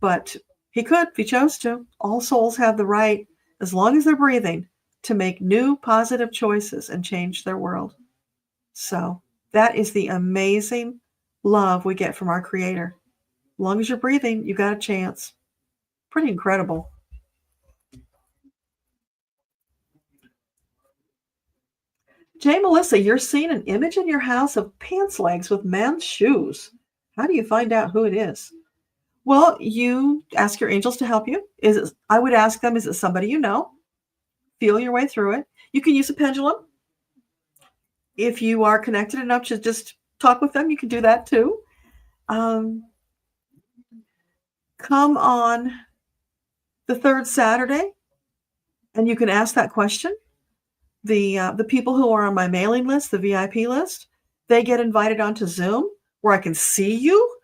But he could if he chose to. All souls have the right, as long as they're breathing, to make new positive choices and change their world. So that is the amazing love we get from our Creator. As long as you're breathing, you got a chance. Pretty incredible. Jay Melissa, you're seeing an image in your house of pants legs with men's shoes. How do you find out who it is? Well, you ask your angels to help you. I would ask them, is it somebody you know? Feel your way through it. You can use a pendulum. If you are connected enough to just talk with them, you can do that too. Come on the third Saturday, and you can ask that question. The people who are on my mailing list, the VIP list, they get invited onto Zoom where I can see you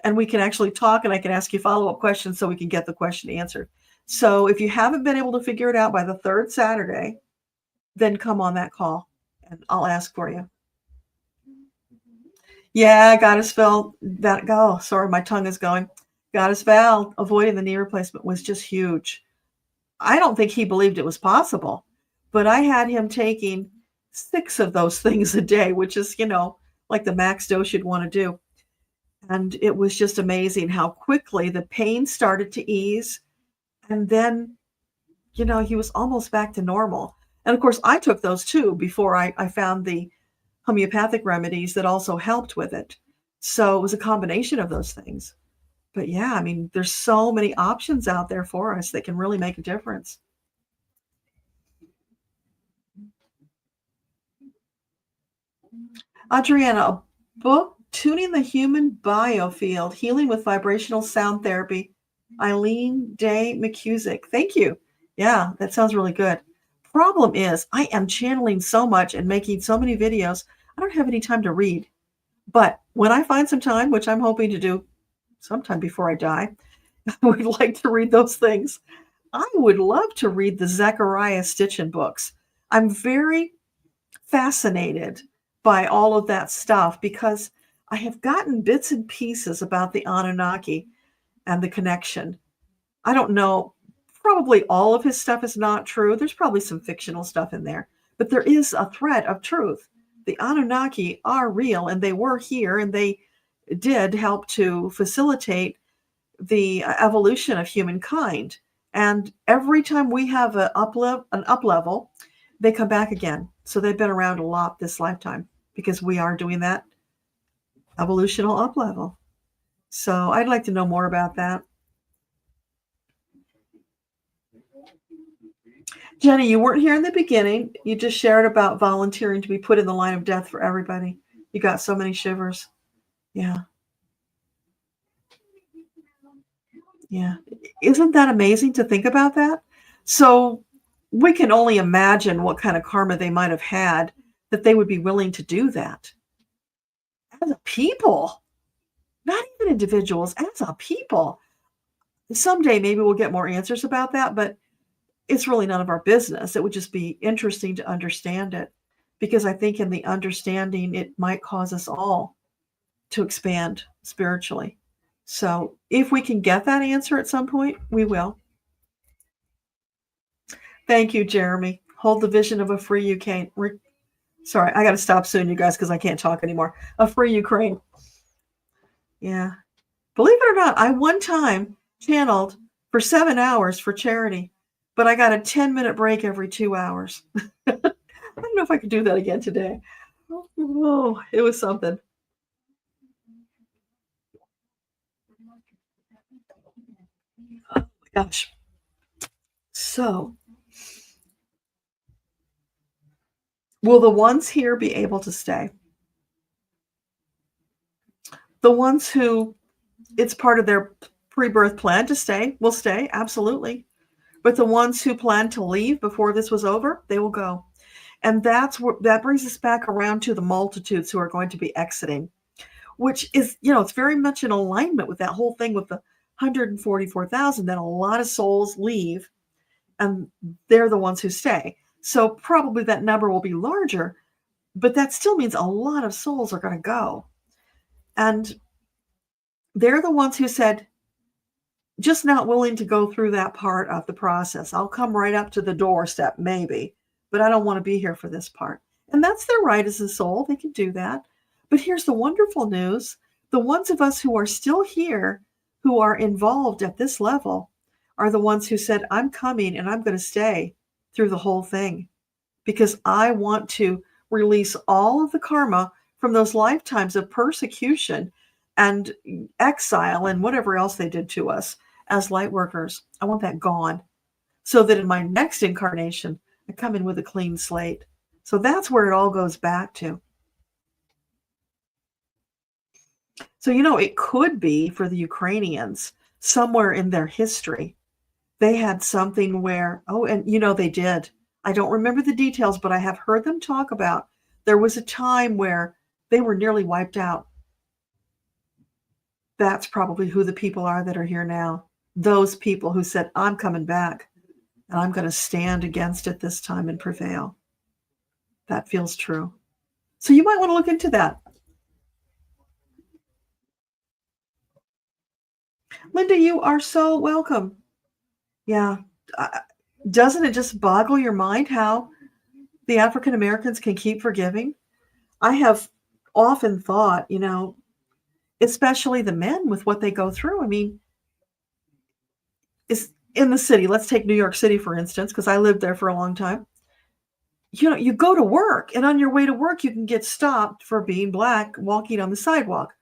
and we can actually talk and I can ask you follow-up questions so we can get the question answered. So if you haven't been able to figure it out by the third Saturday, then come on that call and I'll ask for you. Yeah, Goddess Val, sorry, my tongue is going. Goddess Val, avoiding the knee replacement was just huge. I don't think he believed it was possible, but I had him taking 6 of those things a day, which is, like the max dose you'd want to do. And it was just amazing how quickly the pain started to ease. And then, he was almost back to normal. And of course, I took those too before I found the homeopathic remedies that also helped with it. So it was a combination of those things. But yeah, there's so many options out there for us that can really make a difference. Adriana, a book, Tuning the Human Biofield, Healing with Vibrational Sound Therapy, Eileen Day McCusick. Thank you. Yeah, that sounds really good. Problem is, I am channeling so much and making so many videos, I don't have any time to read. But when I find some time, which I'm hoping to do sometime before I die, I would like to read those things. I would love to read the Zechariah Stitchin books. I'm very fascinated by all of that stuff because I have gotten bits and pieces about the Anunnaki and the connection. I don't know, probably all of his stuff is not true. There's probably some fictional stuff in there, but there is a thread of truth. The Anunnaki are real and they were here and they did help to facilitate the evolution of humankind. And every time we have an up level, they come back again. So they've been around a lot this lifetime because we are doing that evolutional up level. So I'd like to know more about that. Jenny, you weren't here in the beginning. You just shared about volunteering to be put in the line of death for everybody. You got so many shivers. Yeah. Yeah. Isn't that amazing to think about that? So we can only imagine what kind of karma they might have had that they would be willing to do that. As a people, not even individuals, as a people. Someday maybe we'll get more answers about that, but it's really none of our business. It would just be interesting to understand it, because I think in the understanding, it might cause us all to expand spiritually. So if we can get that answer at some point, we will. Thank you, Jeremy. Hold the vision of a free Ukraine. Sorry, I got to stop soon, you guys, because I can't talk anymore. A free Ukraine. Yeah. Believe it or not, I one time channeled for 7 hours for charity, but I got a 10-minute break every 2 hours. I don't know if I could do that again today. Oh, it was something. Oh my gosh. So, will the ones here be able to stay? The ones who it's part of their pre-birth plan to stay will stay, absolutely. But the ones who plan to leave before this was over, they will go. And that brings us back around to the multitudes who are going to be exiting, which is, it's very much in alignment with that whole thing with the 144,000, that a lot of souls leave and they're the ones who stay. So probably that number will be larger, but that still means a lot of souls are going to go. And they're the ones who said, just not willing to go through that part of the process. I'll come right up to the doorstep, maybe, but I don't want to be here for this part. And that's their right as a soul. They can do that. But here's the wonderful news. The ones of us who are still here, who are involved at this level, are the ones who said, I'm coming and I'm going to stay through the whole thing because I want to release all of the karma from those lifetimes of persecution and exile and whatever else they did to us as light workers. I want that gone so that in my next incarnation, I come in with a clean slate. So that's where it all goes back to. So, it could be for the Ukrainians somewhere in their history. They had something where, and they did. I don't remember the details, but I have heard them talk about there was a time where they were nearly wiped out. That's probably who the people are that are here now. Those people who said, I'm coming back and I'm going to stand against it this time and prevail. That feels true. So you might want to look into that. Linda, you are so welcome. Yeah. Doesn't it just boggle your mind how the African Americans can keep forgiving? I have often thought, especially the men with what they go through. I mean, is in the city. Let's take New York City, for instance, because I lived there for a long time. You go to work, and on your way to work, you can get stopped for being Black, walking on the sidewalk.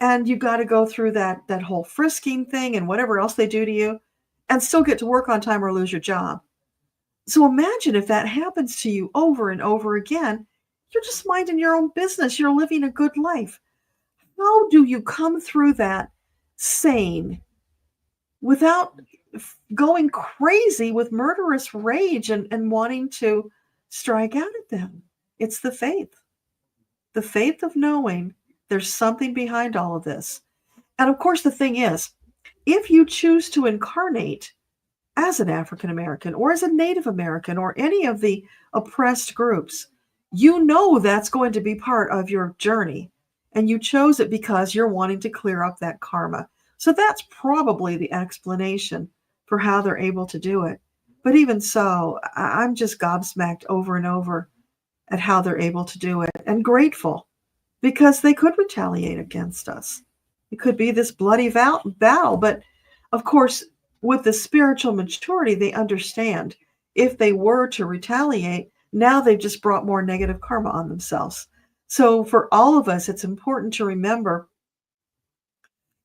And you got to go through that whole frisking thing and whatever else they do to you and still get to work on time or lose your job. So imagine if that happens to you over and over again. You're just minding your own business. You're living a good life. How do you come through that sane without going crazy with murderous rage and wanting to strike out at them? It's the faith of knowing there's something behind all of this. And of course, the thing is, if you choose to incarnate as an African American or as a Native American or any of the oppressed groups, that's going to be part of your journey. And you chose it because you're wanting to clear up that karma. So that's probably the explanation for how they're able to do it. But even so, I'm just gobsmacked over and over at how they're able to do it and grateful because they could retaliate against us. It could be this bloody battle. But of course, with the spiritual maturity, they understand if they were to retaliate, now they've just brought more negative karma on themselves. So for all of us, it's important to remember,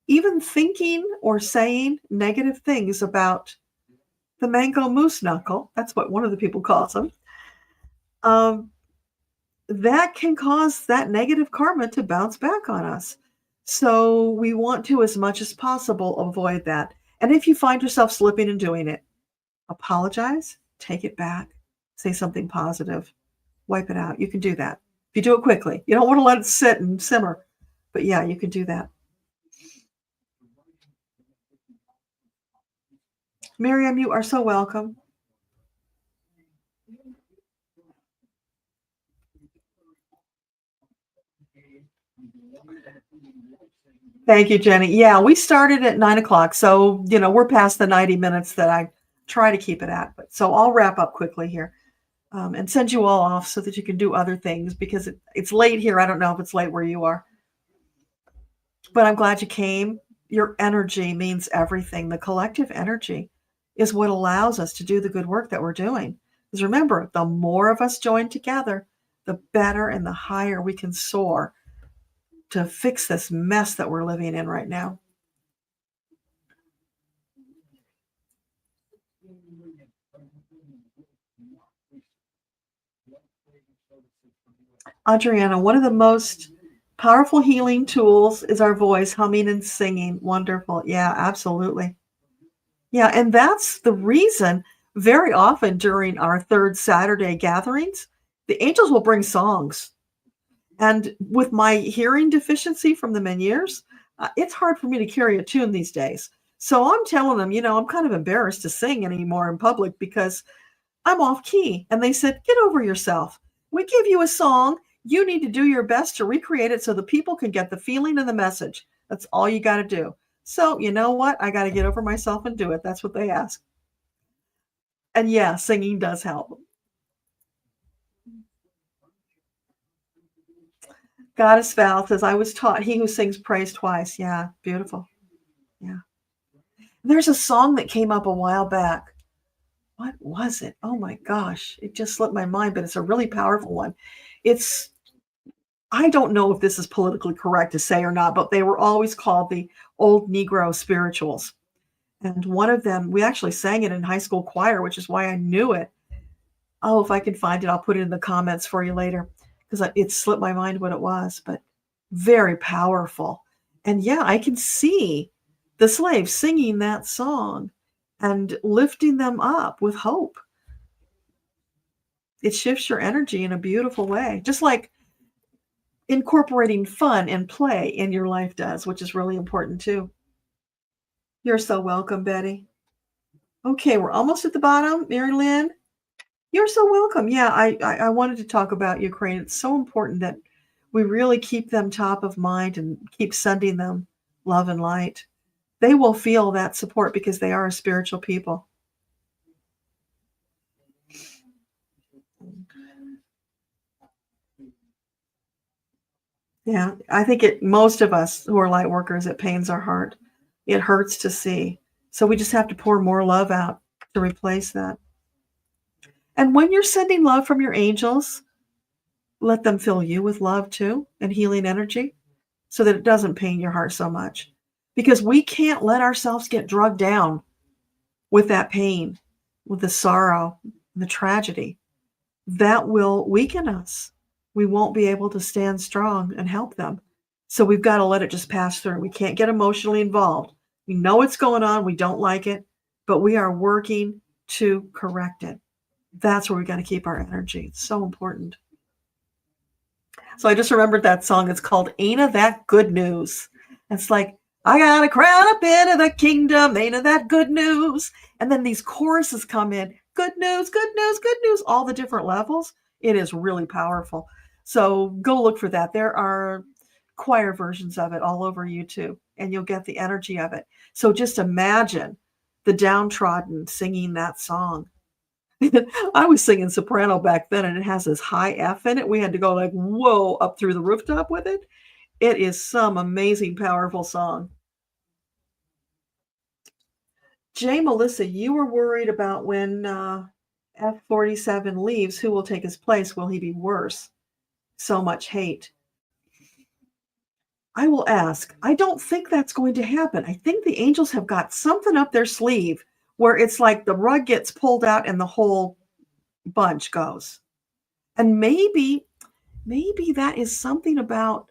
even thinking or saying negative things about the mango moose knuckle, that's what one of the people calls them, that can cause that negative karma to bounce back on us. So we want to, as much as possible, avoid that. And if you find yourself slipping and doing it, apologize, take it back, say something positive, wipe it out. You can do that. If you do it quickly, you don't want to let it sit and simmer. But yeah, you can do that. Miriam, you are so welcome. Thank you, Jenny. Yeah, we started at 9 o'clock. So, we're past the 90 minutes that I try to keep it at. But so I'll wrap up quickly here and send you all off so that you can do other things, because it's late here. I don't know if it's late where you are. But I'm glad you came. Your energy means everything. The collective energy is what allows us to do the good work that we're doing. Because remember, the more of us join together, the better and the higher we can soar to fix this mess that we're living in right now. Adriana, one of the most powerful healing tools is our voice, humming and singing. Wonderful. Yeah, absolutely. Yeah, and that's the reason very often during our third Saturday gatherings, the angels will bring songs. And with my hearing deficiency from the many years, it's hard for me to carry a tune these days. So I'm telling them, I'm kind of embarrassed to sing anymore in public because I'm off key. And they said, get over yourself. We give you a song. You need to do your best to recreate it so the people can get the feeling and the message. That's all you got to do. So you know what? I got to get over myself and do it. That's what they ask. And yeah, singing does help. Goddess Val says, I was taught he who sings prays twice. Yeah, beautiful. Yeah. There's a song that came up a while back. What was it? Oh my gosh. It just slipped my mind, but it's a really powerful one. I don't know if this is politically correct to say or not, but they were always called the old Negro spirituals. And one of them, we actually sang it in high school choir, which is why I knew it. Oh, if I can find it, I'll put it in the comments for you later, because it slipped my mind what it was, but very powerful. And yeah, I can see the slaves singing that song and lifting them up with hope. It shifts your energy in a beautiful way, just like incorporating fun and play in your life does, which is really important too. You're so welcome, Betty. Okay, we're almost at the bottom. Mary Lynn, you're so welcome. Yeah, I wanted to talk about Ukraine. It's so important that we really keep them top of mind and keep sending them love and light. They will feel that support because they are a spiritual people. Yeah, I think most of us who are light workers, it pains our heart. It hurts to see. So we just have to pour more love out to replace that. And when you're sending love from your angels, let them fill you with love too and healing energy so that it doesn't pain your heart so much. Because we can't let ourselves get drugged down with that pain, with the sorrow, the tragedy. That will weaken us. We won't be able to stand strong and help them. So we've got to let it just pass through. We can't get emotionally involved. We know what's going on. We don't like it, but we are working to correct it. That's where we got to keep our energy. It's so important. So I just remembered that song. It's called Ain't That Good News. It's like, I got a crown up into the kingdom. Ain't that good news? And then these choruses come in. Good news, good news, good news. All the different levels. It is really powerful. So go look for that. There are choir versions of it all over YouTube, and you'll get the energy of it. So just imagine the downtrodden singing that song. I was singing soprano back then, and it has this high F in it. We had to go like, whoa, up through the rooftop with it. It is some amazing, powerful song. Jay Melissa, you were worried about when F-47 leaves, who will take his place? Will he be worse? So much hate. I will ask. I don't think that's going to happen. I think the angels have got something up their sleeve where it's like the rug gets pulled out and the whole bunch goes. And maybe that is something about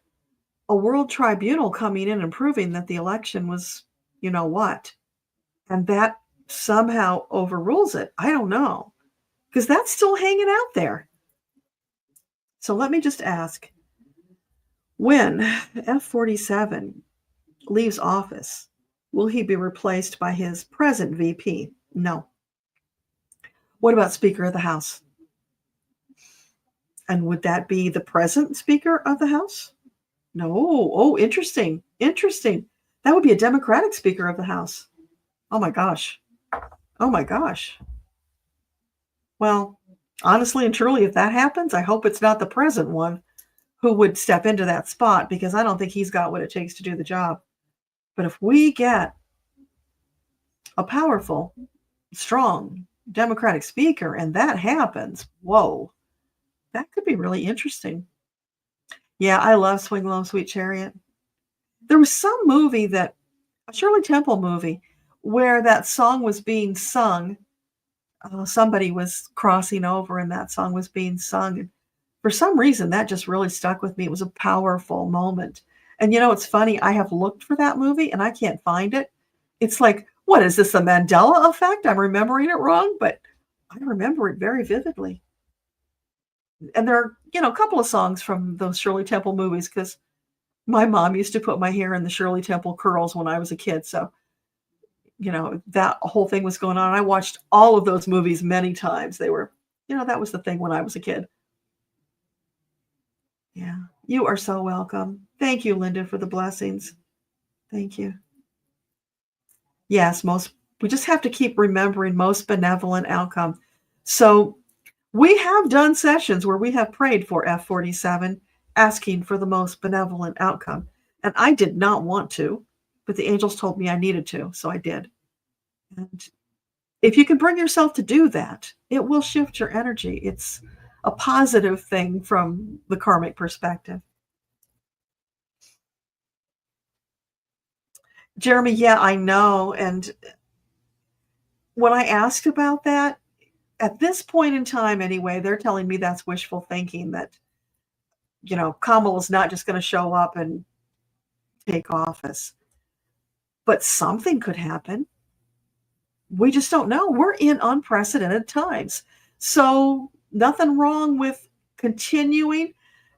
a world tribunal coming in and proving that the election was, you know what, and that somehow overrules it. I don't know, because that's still hanging out there. So let me just ask, when F-47 leaves office, will he be replaced by his present VP? No. What about Speaker of the House? And would that be the present Speaker of the House? No. Oh, interesting. Interesting. That would be a Democratic Speaker of the House. Oh my gosh. Oh my gosh. Well, honestly and truly, if that happens, I hope it's not the present one who would step into that spot, because I don't think he's got what it takes to do the job. But if we get a powerful, strong Democratic speaker and that happens, whoa, that could be really interesting. Yeah, I love Swing Low, Sweet Chariot. There was some movie a Shirley Temple movie, where that song was being sung. Somebody was crossing over and that song was being sung. And for some reason, that just really stuck with me. It was a powerful moment. And you know, it's funny, I have looked for that movie and I can't find it. It's like, what is this, a Mandela effect? I'm remembering it wrong, but I remember it very vividly. And there are, a couple of songs from those Shirley Temple movies, because my mom used to put my hair in the Shirley Temple curls when I was a kid. So, that whole thing was going on. I watched all of those movies many times. They were, that was the thing when I was a kid. Yeah. You are so welcome. Thank you, Linda, for the blessings. Thank you. Yes, we just have to keep remembering most benevolent outcome. So we have done sessions where we have prayed for F-47, asking for the most benevolent outcome. And I did not want to, but the angels told me I needed to, so I did. And if you can bring yourself to do that, it will shift your energy. It's a positive thing from the karmic perspective. Jeremy, yeah, I know. And when I asked about that, at this point in time anyway, they're telling me that's wishful thinking, that, Kamala's not just going to show up and take office. But something could happen. We just don't know. We're in unprecedented times. So nothing wrong with continuing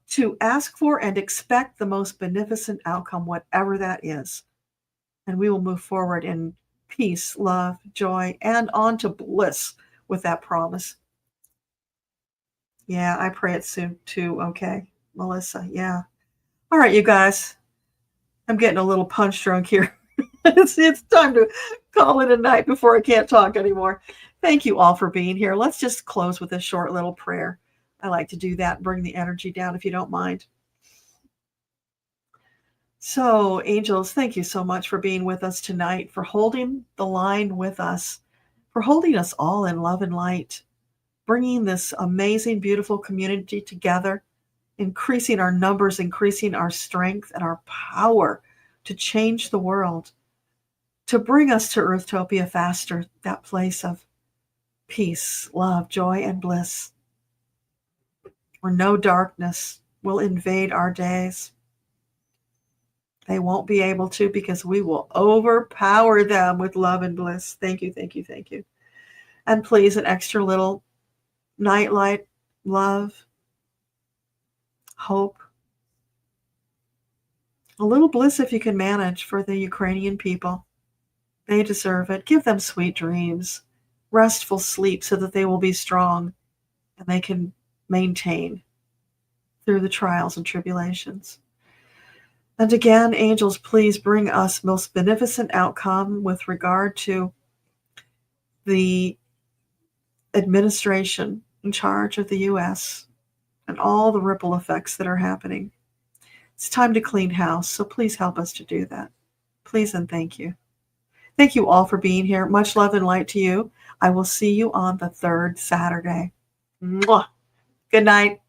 to ask for and expect the most beneficent outcome, whatever that is. And we will move forward in peace, love, joy, and on to bliss with that promise. Yeah, I pray it soon too. Okay, Melissa. Yeah. All right, you guys. I'm getting a little punch drunk here. It's time to call it a night before I can't talk anymore. Thank you all for being here. Let's just close with a short little prayer. I like to do that and bring the energy down, if you don't mind. So, angels, thank you so much for being with us tonight, for holding the line with us, for holding us all in love and light, bringing this amazing, beautiful community together, increasing our numbers, increasing our strength and our power to change the world, to bring us to Earthtopia faster, that place of peace, love, joy, and bliss, where no darkness will invade our days. They won't be able to, because we will overpower them with love and bliss. Thank you, thank you, thank you. And please, an extra little nightlight, love, hope, a little bliss if you can manage, for the Ukrainian people. They deserve it. Give them sweet dreams, restful sleep, so that they will be strong and they can maintain through the trials and tribulations. And again, angels, please bring us most beneficent outcome with regard to the administration in charge of the U.S. and all the ripple effects that are happening. It's time to clean house, so please help us to do that. Please and thank you. Thank you all for being here. Much love and light to you. I will see you on the third Saturday. Mwah. Good night.